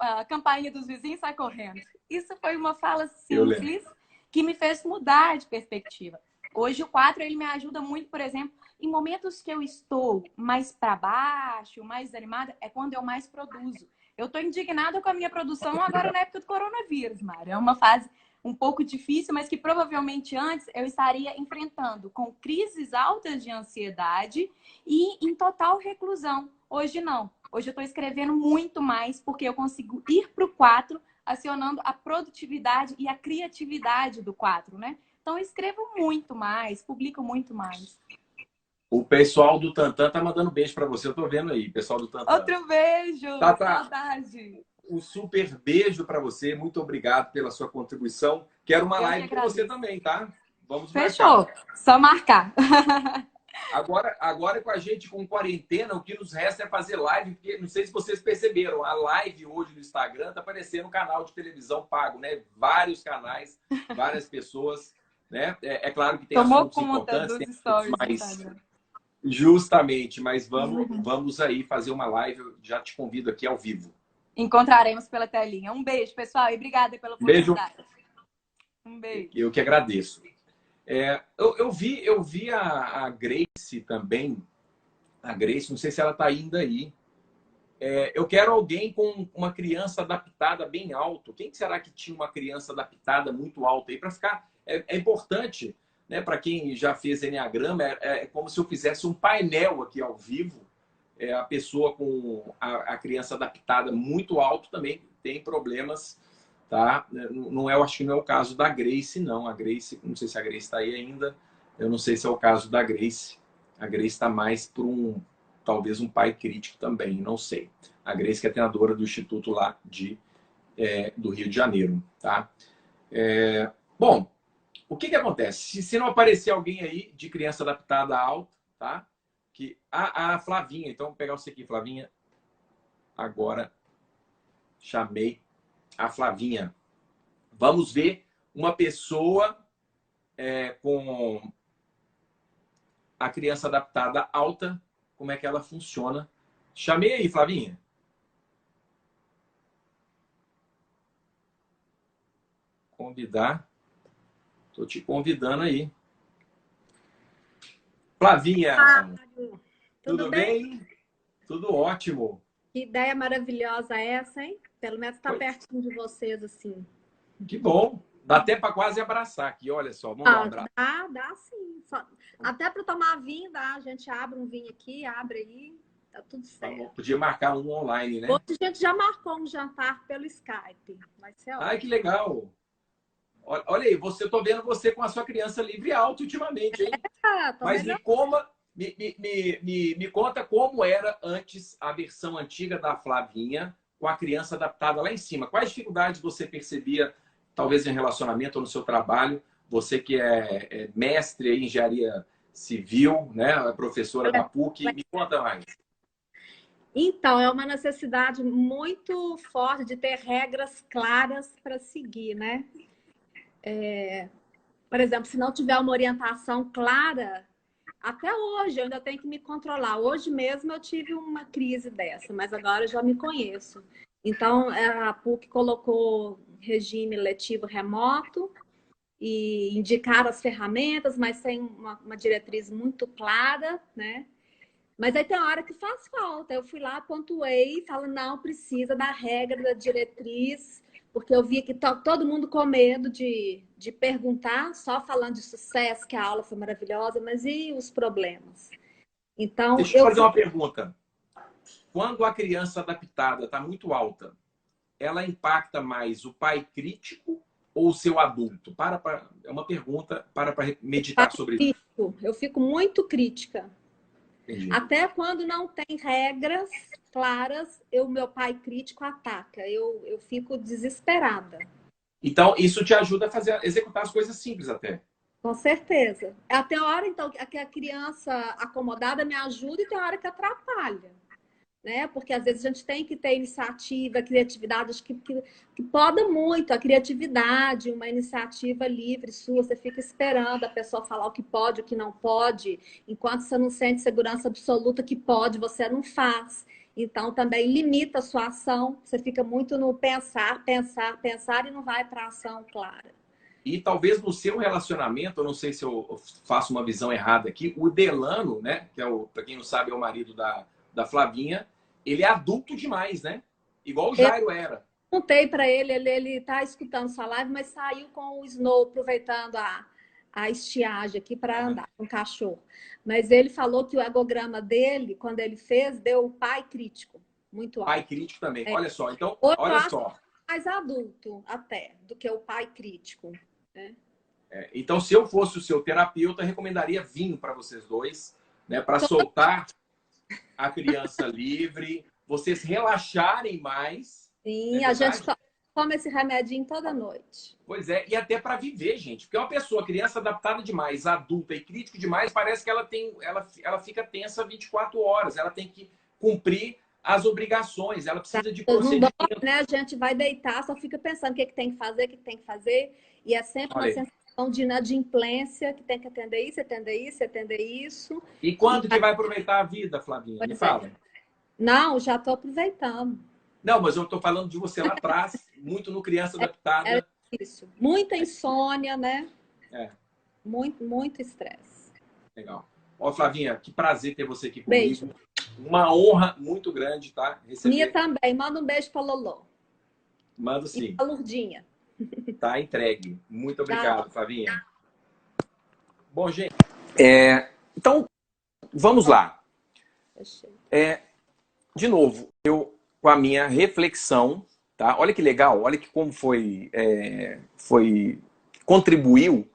[SPEAKER 4] a campainha dos vizinhos e sai correndo. Isso foi uma fala simples que me fez mudar de perspectiva. Hoje o 4 ele me ajuda muito, por exemplo, em momentos que eu estou mais para baixo, mais desanimada, é quando eu mais produzo. Eu estou indignada com a minha produção agora na época do coronavírus, Mário. É uma fase um pouco difícil, mas que provavelmente antes eu estaria enfrentando com crises altas de ansiedade e em total reclusão. Hoje não. Hoje eu estou escrevendo muito mais porque eu consigo ir para o 4 acionando a produtividade e a criatividade do 4, né? Então eu escrevo muito mais, publico muito mais.
[SPEAKER 1] O pessoal do Tantan tá mandando beijo para você, eu tô vendo aí, pessoal do Tantan.
[SPEAKER 4] Outro beijo, saudade.
[SPEAKER 1] Um super beijo para você, muito obrigado pela sua contribuição. Quero uma live com você também, tá? Vamos marcar.
[SPEAKER 4] Fechou, só marcar.
[SPEAKER 1] Agora com a gente com quarentena, o que nos resta é fazer live, porque não sei se vocês perceberam, a live hoje no Instagram tá aparecendo um canal de televisão pago, né? Vários canais, várias pessoas, né? É claro que tem assuntos importantes, tem assuntos mais... Justamente, mas vamos aí fazer uma live, eu já te convido aqui ao vivo.
[SPEAKER 4] Encontraremos pela telinha. Um beijo, pessoal, e obrigada pela oportunidade.
[SPEAKER 1] Beijo.
[SPEAKER 4] Um beijo.
[SPEAKER 1] Eu que agradeço. Eu vi a Grace também. A Grace, não sei se ela está ainda aí. Eu quero alguém com uma criança adaptada bem alto. Quem será que tinha uma criança adaptada muito alta aí para ficar? É importante, né? Para quem já fez enneagrama, é como se eu fizesse um painel aqui ao vivo. A pessoa com a criança adaptada muito alto também tem problemas, tá? Não eu acho que não é o caso da Grace, não. A Grace, não sei se a Grace está aí ainda. Eu não sei se é o caso da Grace. A Grace está mais para talvez um pai crítico também, não sei. A Grace que é treinadora do Instituto lá do Rio de Janeiro, tá? Bom, o que acontece? Se não aparecer alguém aí de criança adaptada alta, tá? A Flavinha, então vou pegar você aqui, Flavinha. Agora chamei a Flavinha. Vamos ver uma pessoa com a criança adaptada alta, como é que ela funciona. Chamei aí, Flavinha. Convidar. Estou te convidando aí. Flavinha, tudo bem? Tudo ótimo.
[SPEAKER 5] Que ideia maravilhosa essa, hein? Pelo menos tá pertinho de vocês, assim.
[SPEAKER 1] Que bom. Dá até para quase abraçar aqui, olha só. Vamos dar um abraço.
[SPEAKER 5] Dá sim. Até para tomar vinho, dá. A gente abre um vinho aqui, abre aí, tá tudo certo.
[SPEAKER 1] Podia marcar um online, né?
[SPEAKER 5] Hoje a gente já marcou um jantar pelo Skype. Vai ser ótimo.
[SPEAKER 1] Ai, que legal. Olha aí, tô vendo você com a sua criança livre e alta ultimamente, hein? Mas me conta como era antes a versão antiga da Flavinha com a criança adaptada lá em cima. Quais dificuldades você percebia, talvez em relacionamento ou no seu trabalho? Você que é mestre em engenharia civil, né? Professora da PUC, me conta mais.
[SPEAKER 5] Então, é uma necessidade muito forte de ter regras claras para seguir, né? Por exemplo, se não tiver uma orientação clara, até hoje eu ainda tenho que me controlar. Hoje mesmo eu tive uma crise dessa, mas agora eu já me conheço. Então, a PUC colocou regime letivo remoto e indicaram as ferramentas, mas sem uma diretriz muito clara, né? Mas aí tem hora que faz falta. Eu fui lá, pontuei, falo, não, precisa da regra, da diretriz, porque eu vi que todo mundo com medo de perguntar, só falando de sucesso, que a aula foi maravilhosa, mas e os problemas? Então,
[SPEAKER 1] deixa eu fazer uma pergunta. Quando a criança adaptada está muito alta, ela impacta mais o pai crítico ou o seu adulto? É uma pergunta para meditar sobre isso.
[SPEAKER 5] Eu fico muito crítica.
[SPEAKER 1] Entendi.
[SPEAKER 5] Até quando não tem regras claras, meu pai crítico ataca. Eu fico desesperada.
[SPEAKER 1] Então, isso te ajuda a executar as coisas simples até.
[SPEAKER 5] Com certeza. Até a hora, então, que a criança acomodada me ajuda e tem hora que atrapalha. Né? Porque às vezes a gente tem que ter iniciativa, criatividade, acho que poda muito a criatividade, uma iniciativa livre sua, você fica esperando a pessoa falar o que pode, o que não pode, enquanto você não sente segurança absoluta que pode, você não faz. Então também limita a sua ação, você fica muito no pensar e não vai para a ação clara.
[SPEAKER 1] E talvez no seu relacionamento, eu não sei se eu faço uma visão errada aqui, o Delano, né, que para quem não sabe é o marido da Flavinha, ele é adulto demais, né? Igual o Jairo era.
[SPEAKER 5] Contei para ele tá escutando sua live, mas saiu com o Snow, aproveitando a estiagem aqui para andar com o cachorro. Mas ele falou que o agograma dele, quando ele fez, deu o pai crítico, muito alto.
[SPEAKER 1] Pai crítico também. Olha só, então, olha só.
[SPEAKER 5] Mais adulto até do que o pai crítico. Né?
[SPEAKER 1] Então, se eu fosse o seu terapeuta, eu recomendaria vinho para vocês dois, né? Para soltar a criança livre, vocês relaxarem mais.
[SPEAKER 5] Sim, a gente toma esse remedinho toda noite.
[SPEAKER 1] Pois é, e até para viver, gente. Porque uma pessoa, criança adaptada demais, adulta e crítico demais, parece que ela fica tensa 24 horas. Ela tem que cumprir as obrigações, ela precisa de procedimento.
[SPEAKER 5] Não dorme, né? A gente vai deitar, só fica pensando o que tem que fazer, e é sempre uma sensação de inadimplência, que tem que atender isso, atender isso, atender isso.
[SPEAKER 1] E quando que vai aproveitar a vida, Flavinha? Me fala.
[SPEAKER 5] Não, já estou aproveitando.
[SPEAKER 1] Não, mas eu estou falando de você lá atrás, muito no criança adaptada.
[SPEAKER 5] É isso. Muita insônia, né? Muito estresse.
[SPEAKER 1] Legal. Ó, Flavinha, que prazer ter você aqui comigo.
[SPEAKER 5] Beijo.
[SPEAKER 1] Uma honra muito grande, tá? Receber.
[SPEAKER 5] Minha também. Manda um beijo pra Lolo.
[SPEAKER 1] Mando sim.
[SPEAKER 5] E pra Lurdinha.
[SPEAKER 1] Tá entregue. Muito obrigado,
[SPEAKER 5] Tá.
[SPEAKER 1] Flavinha. Bom, gente, então, vamos lá. De novo, eu com a minha reflexão, tá? Olha que legal, olha que como contribuiu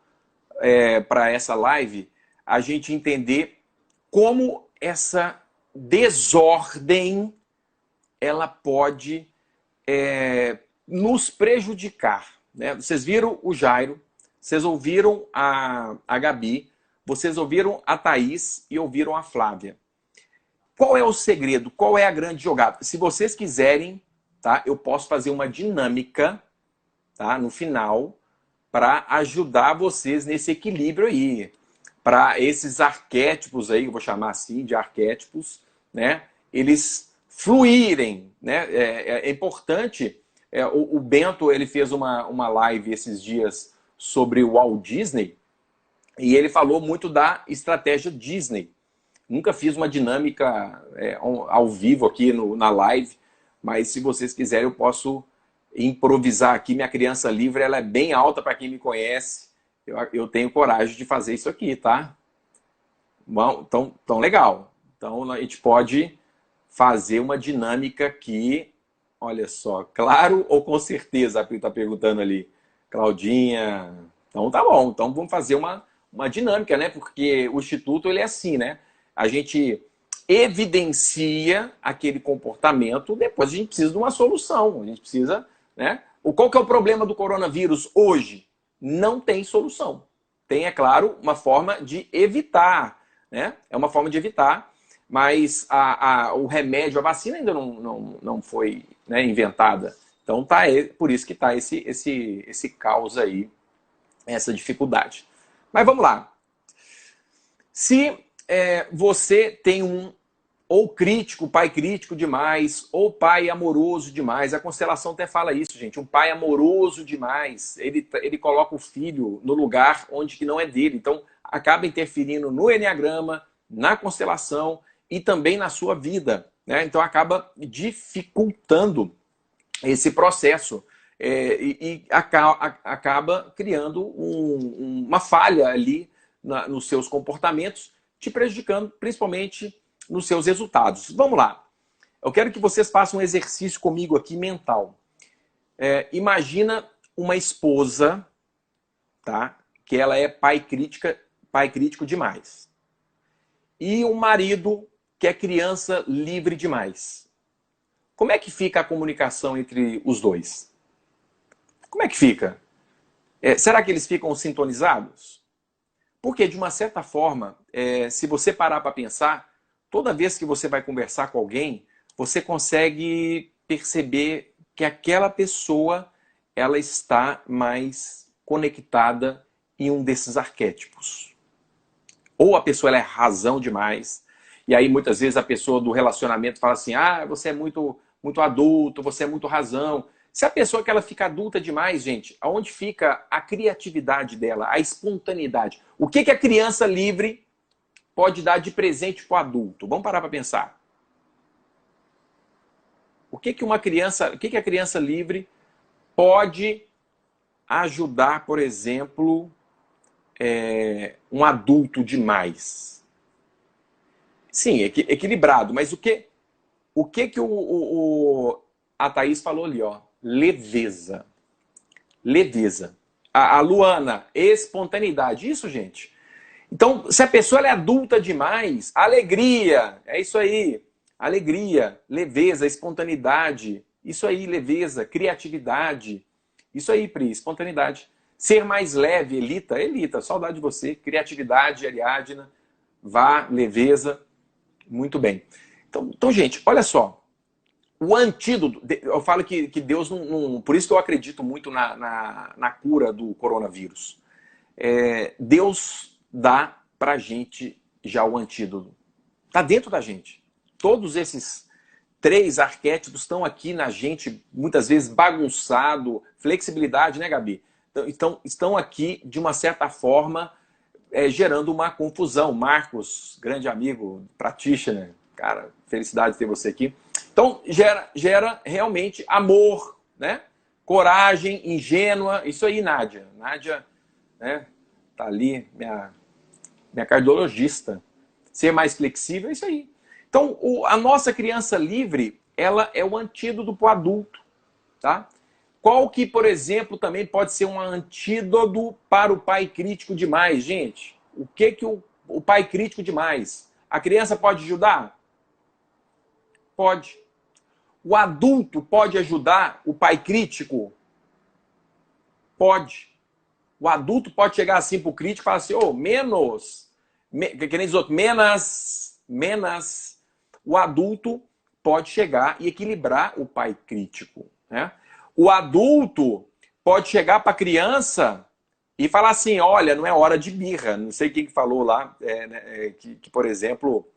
[SPEAKER 1] para essa live a gente entender como essa desordem ela pode nos prejudicar, né? Vocês viram o Jairo, vocês ouviram a Gabi, vocês ouviram a Thaís e ouviram a Flávia. Qual é o segredo? Qual é a grande jogada? Se vocês quiserem, tá, eu posso fazer uma dinâmica, tá, no final para ajudar vocês nesse equilíbrio aí, para esses arquétipos aí, eu vou chamar assim de arquétipos, né, eles fluírem, né? É importante. O Bento ele fez uma live esses dias sobre o Walt Disney e ele falou muito da estratégia Disney. Nunca fiz uma dinâmica ao vivo aqui na live, mas se vocês quiserem eu posso improvisar aqui. Minha criança livre ela é bem alta para quem me conhece. Eu tenho coragem de fazer isso aqui, tá? Bom, então legal. Então a gente pode fazer uma dinâmica aqui. Olha só, claro ou com certeza? A Pri está perguntando ali. Claudinha. Então tá bom. Então vamos fazer uma dinâmica, né? Porque o Instituto ele é assim, né? A gente evidencia aquele comportamento, depois a gente precisa de uma solução. A gente precisa, né? Qual que é o problema do coronavírus hoje? Não tem solução. Tem, é claro, uma forma de evitar, né? É uma forma de evitar, mas o remédio, a vacina ainda não foi, né, inventada. Então tá, por isso que está esse caos aí, essa dificuldade. Mas vamos lá. Se você tem ou crítico, pai crítico demais, ou pai amoroso demais, a constelação até fala isso, gente, um pai amoroso demais, ele coloca o filho no lugar onde que não é dele, então acaba interferindo no enneagrama, na constelação e também na sua vida, né? Então acaba dificultando esse processo e acaba criando uma falha ali nos seus comportamentos, te prejudicando principalmente nos seus resultados. Vamos lá. Eu quero que vocês façam um exercício comigo aqui mental. Imagina uma esposa, tá? Que ela é pai crítico demais. E um marido que é criança livre demais. Como é que fica a comunicação entre os dois? Como é que fica? Será que eles ficam sintonizados? Porque, de uma certa forma, se você parar para pensar, toda vez que você vai conversar com alguém, você consegue perceber que aquela pessoa ela está mais conectada em um desses arquétipos. Ou a pessoa ela é razão demais, e aí muitas vezes a pessoa do relacionamento fala assim, você é muito, muito adulto, você é muito razão. Se a pessoa que ela fica adulta demais, gente, aonde fica a criatividade dela, a espontaneidade? O que a criança livre pode dar de presente para o adulto? Vamos parar para pensar. O que a criança livre pode ajudar, por exemplo, um adulto demais? Sim, equilibrado, mas o que a Thaís falou ali, ó? Leveza. Leveza. A Luana, espontaneidade. Isso, gente. Então, se a pessoa ela é adulta demais, alegria, é isso aí. Alegria, leveza, espontaneidade. Isso aí, leveza, criatividade. Isso aí, Pri, espontaneidade. Ser mais leve, Elita, saudade de você. Criatividade, Ariadna, leveza. Muito bem. Então, gente, olha só. O antídoto, eu falo que Deus não... Por isso que eu acredito muito na cura do coronavírus. Deus dá pra gente já o antídoto. Está dentro da gente. Todos esses 3 arquétipos estão aqui na gente, muitas vezes bagunçado, flexibilidade, né, Gabi? Então, estão aqui, de uma certa forma, gerando uma confusão. Marcos, grande amigo, practitioner, cara, felicidade de ter você aqui. Então, gera realmente amor, né? Coragem, ingênua. Isso aí, Nádia. Nádia, né? Tá ali, minha cardiologista. Ser mais flexível, é isso aí. Então, a nossa criança livre, ela é o antídoto para o adulto, tá? Qual que, por exemplo, também pode ser um antídoto para o pai crítico demais, gente? O que o pai crítico demais? A criança pode ajudar? Pode. O adulto pode ajudar o pai crítico? Pode. O adulto pode chegar assim pro crítico e falar assim, que nem diz outro, menos. O adulto pode chegar e equilibrar o pai crítico, né? O adulto pode chegar para a criança e falar assim, olha, não é hora de birra. Não sei quem que falou lá, que por exemplo,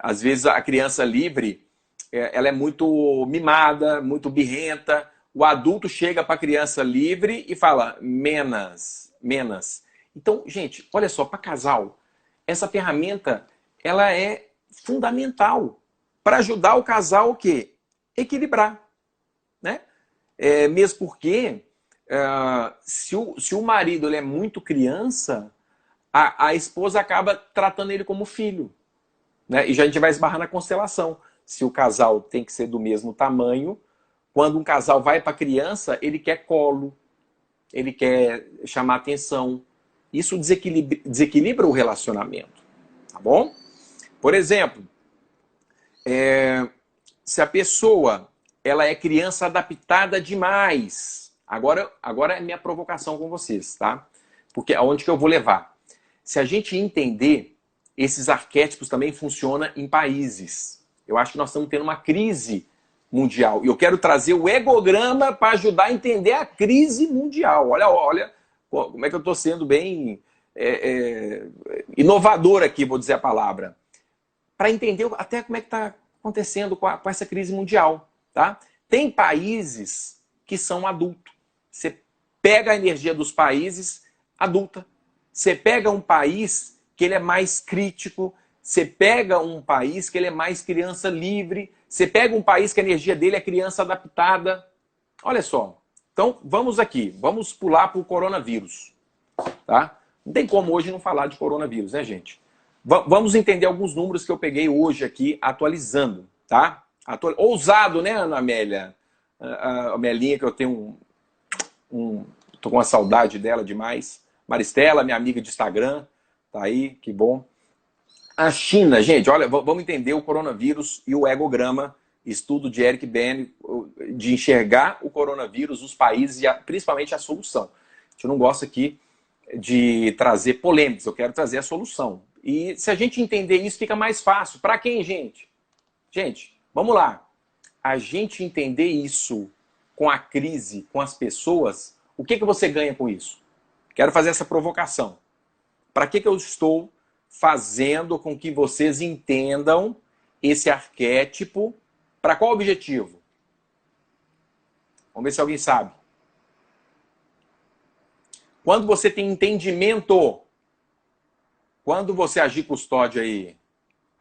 [SPEAKER 1] às vezes a criança livre, ela é muito mimada, muito birrenta. O adulto chega para a criança livre e fala, menos. Então, gente, olha só, para casal, essa ferramenta, ela é fundamental para ajudar o casal o quê? Equilibrar, né? Mesmo porque se o marido ele é muito criança, a esposa acaba tratando ele como filho, né? E já a gente vai esbarrar na constelação. Se o casal tem que ser do mesmo tamanho, quando um casal vai para a criança, ele quer colo, ele quer chamar atenção. Isso desequilibra o relacionamento, tá bom? Por exemplo, se a pessoa ela é criança adaptada demais, agora é minha provocação com vocês, tá? Porque aonde que eu vou levar? Se a gente entender, esses arquétipos também funcionam em países. Eu acho que nós estamos tendo uma crise mundial. E eu quero trazer o egograma para ajudar a entender a crise mundial. Olha como é que eu estou sendo bem inovador aqui, vou dizer a palavra. Para entender até como é que está acontecendo com essa crise mundial, tá? Tem países que são adultos. Você pega a energia dos países adulta. Você pega um país que ele é mais crítico. Você pega um país que ele é mais criança livre. Você pega um país que a energia dele é criança adaptada. Olha só. Então, vamos aqui. Vamos pular para o coronavírus, tá? Não tem como hoje não falar de coronavírus, né, gente? Vamos entender alguns números que eu peguei hoje aqui, atualizando, tá? Ousado, né, Ana Amélia? A Amelinha, que eu tenho tô com uma saudade dela demais. Maristela, minha amiga de Instagram, tá aí, que bom. A China, gente, olha, vamos entender o coronavírus e o egograma, estudo de Eric Berne, de enxergar o coronavírus, os países e principalmente a solução. A gente não gosta aqui de trazer polêmicas, eu quero trazer a solução. E se a gente entender isso, fica mais fácil. Para quem, gente? Gente, vamos lá. A gente entender isso com a crise, com as pessoas, o que você ganha com isso? Quero fazer essa provocação. Para que eu estou fazendo com que vocês entendam esse arquétipo? Para qual objetivo? Vamos ver se alguém sabe. Quando você tem entendimento, quando você agir custódio aí,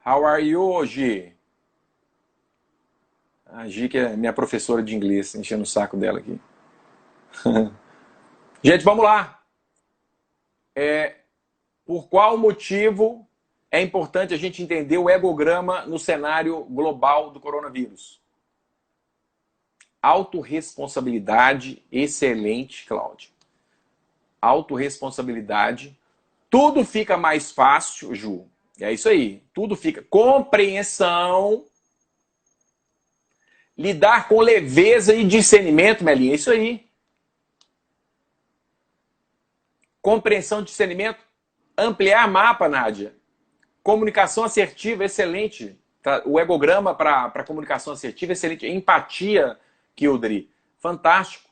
[SPEAKER 1] how are you hoje? A Gi, que é minha professora de inglês, enchendo o saco dela aqui. Gente, vamos lá. Por qual motivo é importante a gente entender o egograma no cenário global do coronavírus? Autorresponsabilidade, excelente, Cláudia. Autorresponsabilidade. Tudo fica mais fácil, Ju. É isso aí. Tudo fica. Compreensão. Lidar com leveza e discernimento, Melinha. É isso aí. Compreensão e discernimento. Ampliar mapa, Nádia. Comunicação assertiva, excelente. O egograma para comunicação assertiva, excelente. Empatia, Kildri. Fantástico.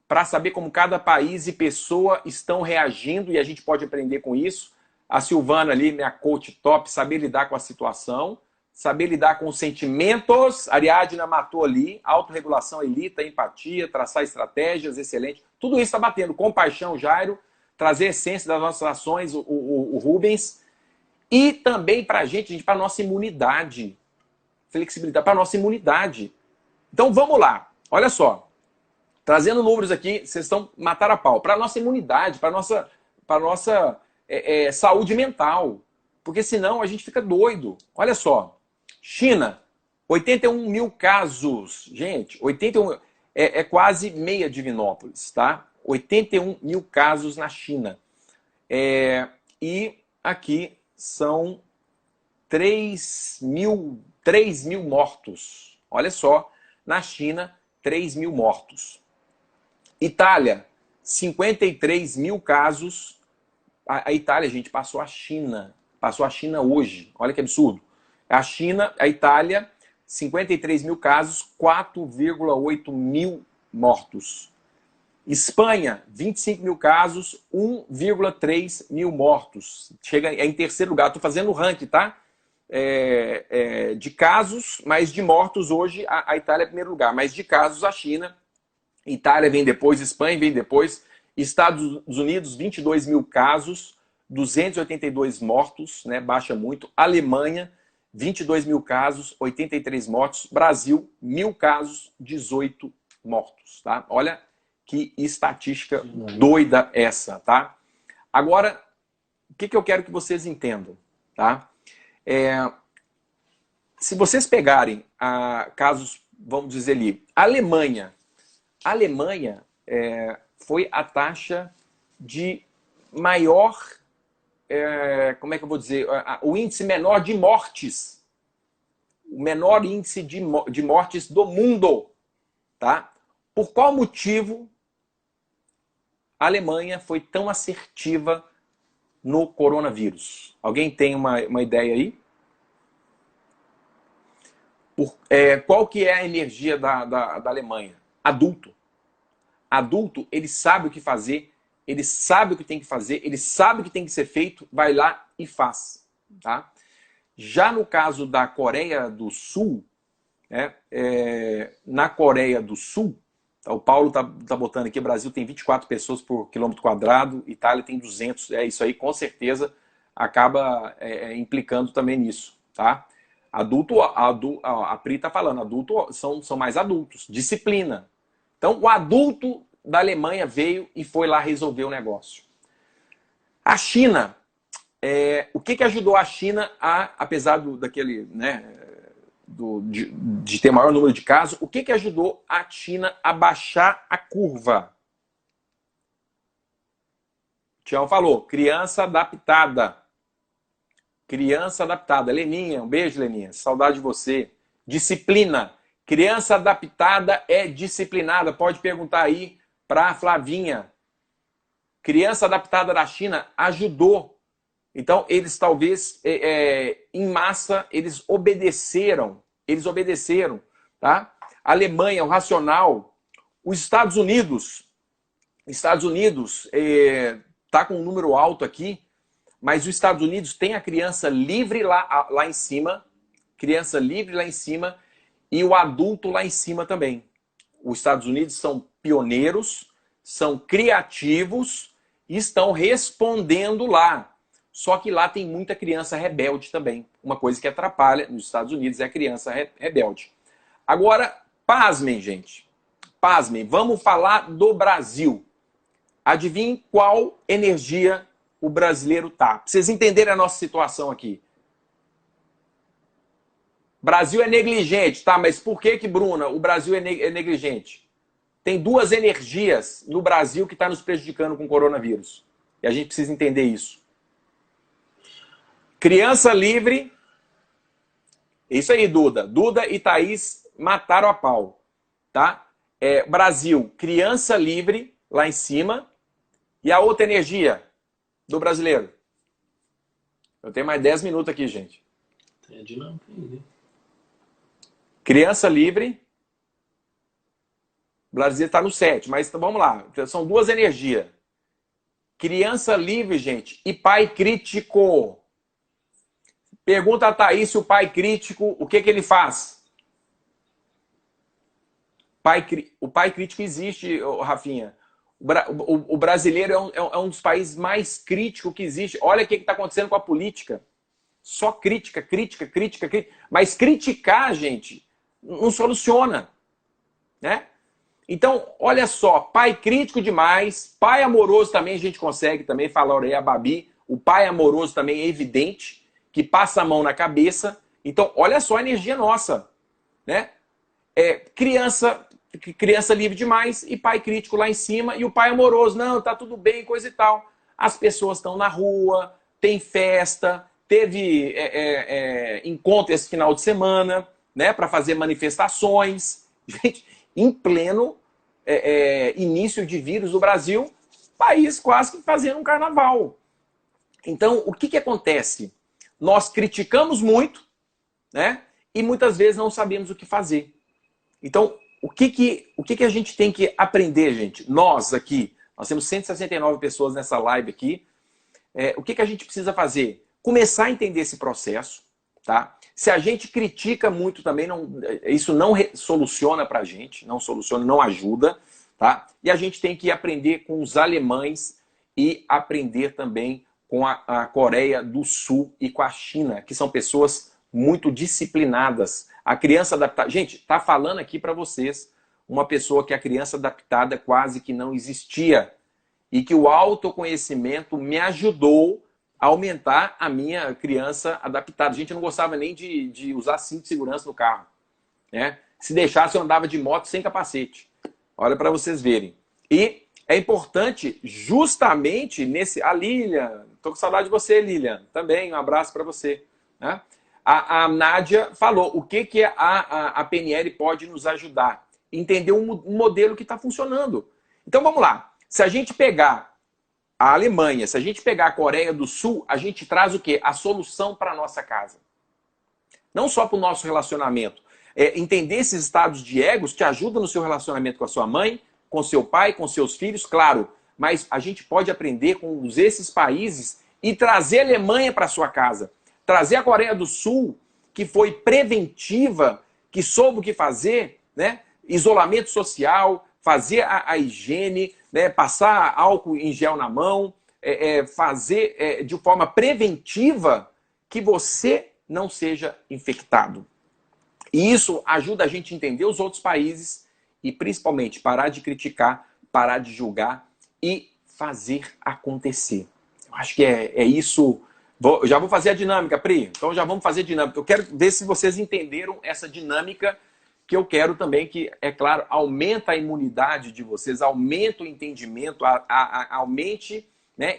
[SPEAKER 1] Para saber como cada país e pessoa estão reagindo, e a gente pode aprender com isso. A Silvana ali, minha coach top, saber lidar com a situação, saber lidar com os sentimentos. A Ariadna matou ali, autorregulação elita, empatia, traçar estratégias, excelente. Tudo isso está batendo. Compaixão, Jairo, trazer a essência das nossas ações, o Rubens. E também para a gente, para a nossa imunidade. Flexibilidade para a nossa imunidade. Então vamos lá. Olha só. Trazendo números aqui, vocês estão matar a pau. Para a nossa imunidade, para a nossa saúde mental. Porque senão a gente fica doido. Olha só. China, 81 mil casos. Gente, 81 é quase meia Divinópolis, tá? 81 mil casos na China. E aqui são 3 mil mortos. Olha só, na China, 3 mil mortos. Itália, 53 mil casos. A Itália, gente, passou a China. Passou a China hoje. Olha que absurdo. A Itália, 53 mil casos, 4,8 mil mortos. Espanha, 25 mil casos, 1,3 mil mortos. Chega em terceiro lugar. Estou fazendo o ranking, tá? De casos, mas de mortos hoje a Itália é em primeiro lugar. Mas de casos a China, Itália vem depois, Espanha vem depois, Estados Unidos, 22 mil casos, 282 mortos, né? Baixa muito. Alemanha, 22 mil casos, 83 mortos. Brasil, 1.000 casos, 18 mortos, tá? Olha que estatística doida essa, tá? Agora, o que eu quero que vocês entendam, tá? Se vocês pegarem casos, vamos dizer ali, Alemanha foi a taxa de maior, como é que eu vou dizer, o índice menor de mortes, o menor índice de mortes do mundo, tá? Por qual motivo a Alemanha foi tão assertiva no coronavírus? Alguém tem uma ideia aí? Qual que é a energia da Alemanha? Adulto. Adulto, ele sabe o que fazer, ele sabe o que tem que fazer, ele sabe o que tem que ser feito, vai lá e faz. Tá? Já no caso da Coreia do Sul, na Coreia do Sul, o Paulo tá botando aqui, o Brasil tem 24 pessoas por quilômetro quadrado, Itália tem 200, isso aí com certeza acaba implicando também nisso. Tá? A Pri está falando, adultos são mais adultos, disciplina. Então, o adulto da Alemanha veio e foi lá resolver o negócio. A China, o que ajudou a China apesar daquele, né, de ter maior número de casos, o que ajudou a China a baixar a curva? O Tião falou, criança adaptada. Criança adaptada. Leninha, um beijo, Leninha. Saudade de você. Disciplina. Criança adaptada é disciplinada. Pode perguntar aí para a Flavinha. Criança adaptada da China ajudou. Então, eles talvez, em massa, eles obedeceram. Eles obedeceram. Tá? A Alemanha, o racional. Os Estados Unidos. Estados Unidos está com um número alto aqui. Mas os Estados Unidos tem a criança livre lá em cima. Criança livre lá em cima. E o adulto lá em cima também. Os Estados Unidos são pioneiros, são criativos e estão respondendo lá. Só que lá tem muita criança rebelde também. Uma coisa que atrapalha nos Estados Unidos é a criança rebelde. Agora, pasmem, gente. Pasmem. Vamos falar do Brasil. Adivinhem qual energia o brasileiro tá. Pra vocês entenderem a nossa situação aqui. Brasil é negligente, tá? Mas por que, Bruna, o Brasil é negligente? Tem duas energias no Brasil que estão nos prejudicando com o coronavírus. E a gente precisa entender isso. Criança livre. Isso aí, Duda. Duda e Thaís mataram a pau. Tá? Brasil, criança livre lá em cima. E a outra energia do brasileiro. Eu tenho mais 10 minutos aqui, gente.
[SPEAKER 6] Tem a dinâmica aí, né?
[SPEAKER 1] Criança livre. O Brasil está no 7, mas então, vamos lá. São duas energias. Criança livre, gente, e pai crítico. Pergunta a Thaís se o pai crítico, o que ele faz? O pai crítico existe, Rafinha. O brasileiro é um dos países mais críticos que existe. Olha o que está acontecendo com a política. Só crítica, crítica, crítica, crítica. Mas criticar, gente, não soluciona, né? Então, olha só, pai crítico demais, pai amoroso também a gente consegue também, falar aí a Babi, o pai amoroso também é evidente, que passa a mão na cabeça. Então, olha só a energia nossa, né? Criança livre demais e pai crítico lá em cima e o pai amoroso, não, tá tudo bem, coisa e tal. As pessoas estão na rua, tem festa, teve encontro esse final de semana, né, para fazer manifestações. Gente, em pleno início de vírus do Brasil, país quase que fazendo um carnaval. Então, o que acontece? Nós criticamos muito, né, e muitas vezes não sabemos o que fazer. Então, o que a gente tem que aprender, gente? Nós aqui, nós temos 169 pessoas nessa live aqui. O que a gente precisa fazer? Começar a entender esse processo, tá? Se a gente critica muito também, isso não soluciona pra gente, não soluciona, não ajuda, tá? E a gente tem que aprender com os alemães e aprender também com a Coreia do Sul e com a China, que são pessoas muito disciplinadas. A criança adaptada... Gente, tá falando aqui para vocês uma pessoa que a criança adaptada quase que não existia e que o autoconhecimento me ajudou a aumentar a minha criança adaptada. Gente, eu não gostava nem de usar cinto de segurança no carro, né? Se deixasse, eu andava de moto sem capacete. Olha para vocês verem. E é importante justamente nesse... A Lilian, tô com saudade de você, Lilian. Também, um abraço para você, né? A Nádia falou o que a PNL pode nos ajudar. Entender um modelo que está funcionando. Então vamos lá. Se a gente pegar a Alemanha, se a gente pegar a Coreia do Sul, a gente traz o quê? A solução para a nossa casa. Não só para o nosso relacionamento. Entender esses estados de egos te ajuda no seu relacionamento com a sua mãe, com seu pai, com seus filhos, claro. Mas a gente pode aprender com esses países e trazer a Alemanha para a sua casa. Trazer a Coreia do Sul, que foi preventiva, que soube o que fazer, né? Isolamento social, fazer a higiene, né? Passar álcool em gel na mão, fazer de forma preventiva que você não seja infectado. E isso ajuda a gente a entender os outros países e principalmente parar de criticar, parar de julgar e fazer acontecer. Eu acho que é isso. Já vou fazer a dinâmica, Pri. Então já vamos fazer a dinâmica. Eu quero ver se vocês entenderam essa dinâmica que eu quero também que, é claro, aumenta a imunidade de vocês, aumenta o entendimento, aumente, né,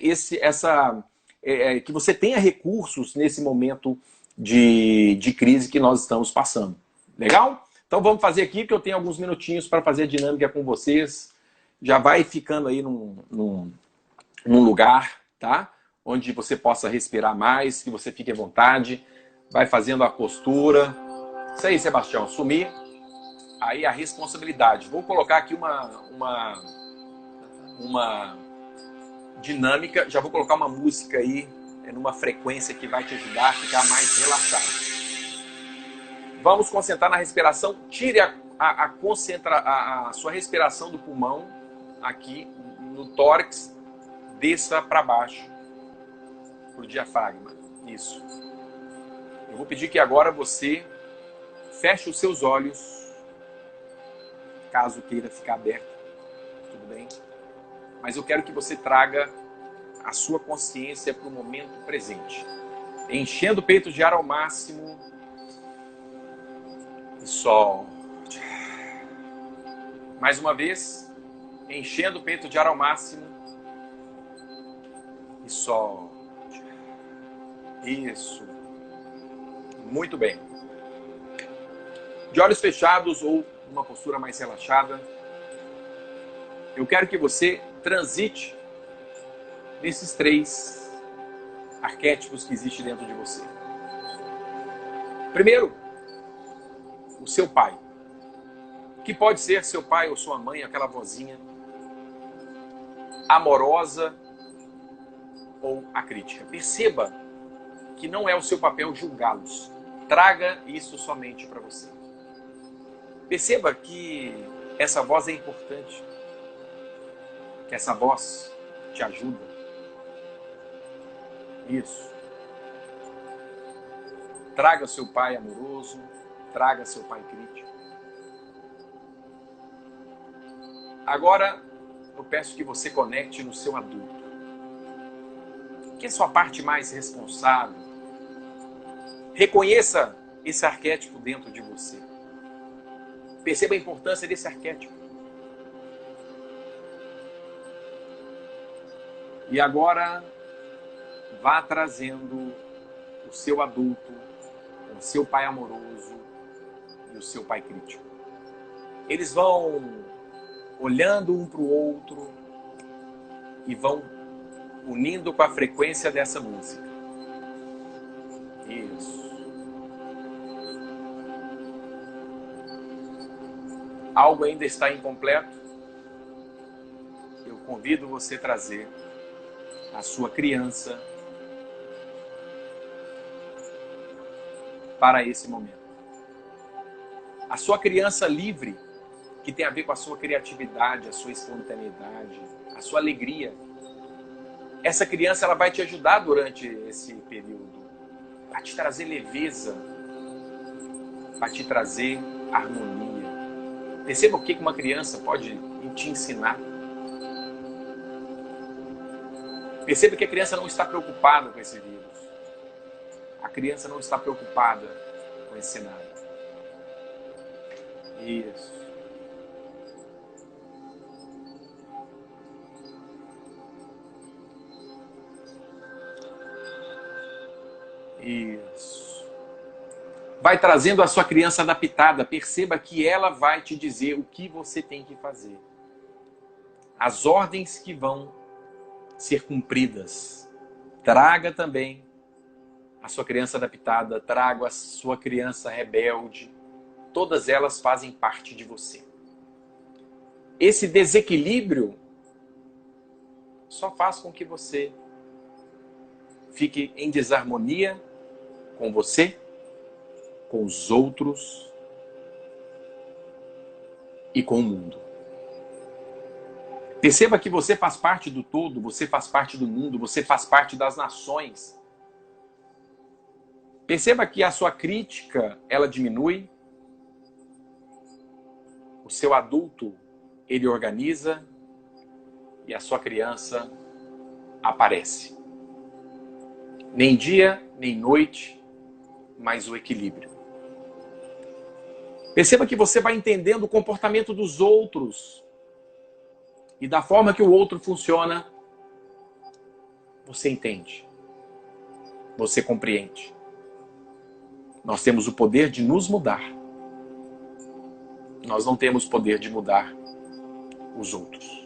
[SPEAKER 1] que você tenha recursos nesse momento de crise que nós estamos passando. Legal? Então vamos fazer aqui, que eu tenho alguns minutinhos para fazer a dinâmica com vocês. Já vai ficando aí num lugar, tá? Onde você possa respirar mais, que você fique à vontade. Vai fazendo a postura. Isso aí, Sebastião, sumir. Aí a responsabilidade. Vou colocar aqui uma dinâmica. Já vou colocar uma música aí, numa frequência que vai te ajudar a ficar mais relaxado. Vamos concentrar na respiração. Tire a sua respiração do pulmão aqui no tórax. Desça para baixo. Pro diafragma. Isso. Eu vou pedir que agora você feche os seus olhos. Caso queira ficar aberto. Tudo bem? Mas eu quero que você traga a sua consciência para o momento presente. Enchendo o peito de ar ao máximo. E solte. Mais uma vez. Enchendo o peito de ar ao máximo. E solte. Isso. Muito bem. De olhos fechados ou uma postura mais relaxada, eu quero que você transite nesses 3 arquétipos que existem dentro de você. Primeiro, o seu pai. Que pode ser seu pai ou sua mãe, aquela vozinha amorosa ou a crítica. Perceba que não é o seu papel julgá-los. Traga isso somente para você. Perceba que essa voz é importante. Que essa voz te ajuda. Isso. Traga seu pai amoroso, traga seu pai crítico. Agora, eu peço que você conecte no seu adulto, que é a sua parte mais responsável. Reconheça esse arquétipo dentro de você. Perceba a importância desse arquétipo. E agora, vá trazendo o seu adulto, o seu pai amoroso e o seu pai crítico. Eles vão olhando um para o outro e vão unindo com a frequência dessa música. Isso. Algo ainda está incompleto? Eu convido você a trazer a sua criança para esse momento. A sua criança livre, que tem a ver com a sua criatividade, a sua espontaneidade, a sua alegria. Essa criança ela vai te ajudar durante esse período a te trazer leveza, a te trazer harmonia. Perceba o que uma criança pode te ensinar. Perceba que a criança não está preocupada com esse vírus. A criança não está preocupada com esse cenário. Isso. Isso. Vai trazendo a sua criança adaptada. Perceba que ela vai te dizer o que você tem que fazer. As ordens que vão ser cumpridas. Traga também a sua criança adaptada. Traga a sua criança rebelde. Todas elas fazem parte de você. Esse desequilíbrio só faz com que você fique em desarmonia com você, com os outros e com o mundo. Perceba que você faz parte do todo, você faz parte do mundo, você faz parte das nações. Perceba que a sua crítica, ela diminui. O seu adulto, ele organiza e a sua criança aparece. Nem dia, nem noite, mas o equilíbrio. Perceba que você vai entendendo o comportamento dos outros e da forma que o outro funciona, você entende. Você compreende. Nós temos o poder de nos mudar. Nós não temos poder de mudar os outros.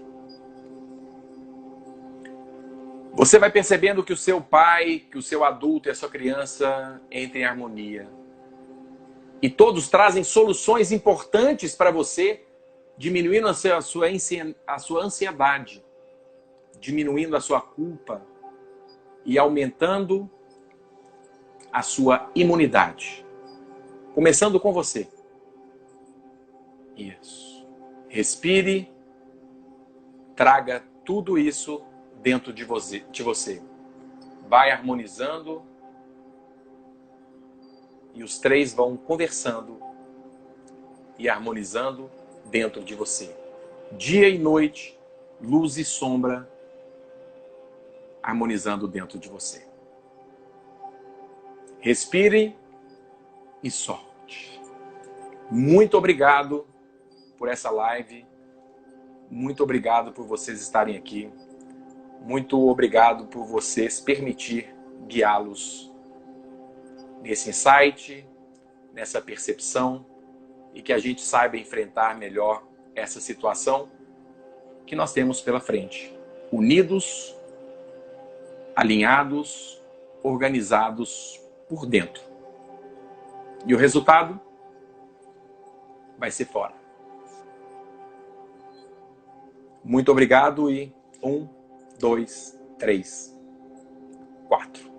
[SPEAKER 1] Você vai percebendo que o seu pai, que o seu adulto e a sua criança entram em harmonia. E todos trazem soluções importantes para você, diminuindo a sua ansiedade, diminuindo a sua culpa e aumentando a sua imunidade. Começando com você. Isso. Respire, traga tudo isso dentro de você. Vai harmonizando e os três vão conversando e harmonizando dentro de você. Dia e noite, luz e sombra, harmonizando dentro de você. Respire e solte. Muito obrigado por essa live. Muito obrigado por vocês estarem aqui. Muito obrigado por vocês permitir guiá-los nesse insight, nessa percepção e que a gente saiba enfrentar melhor essa situação que nós temos pela frente. Unidos, alinhados, organizados por dentro. E o resultado vai ser fora. Muito obrigado e 1, 2, 3, 4.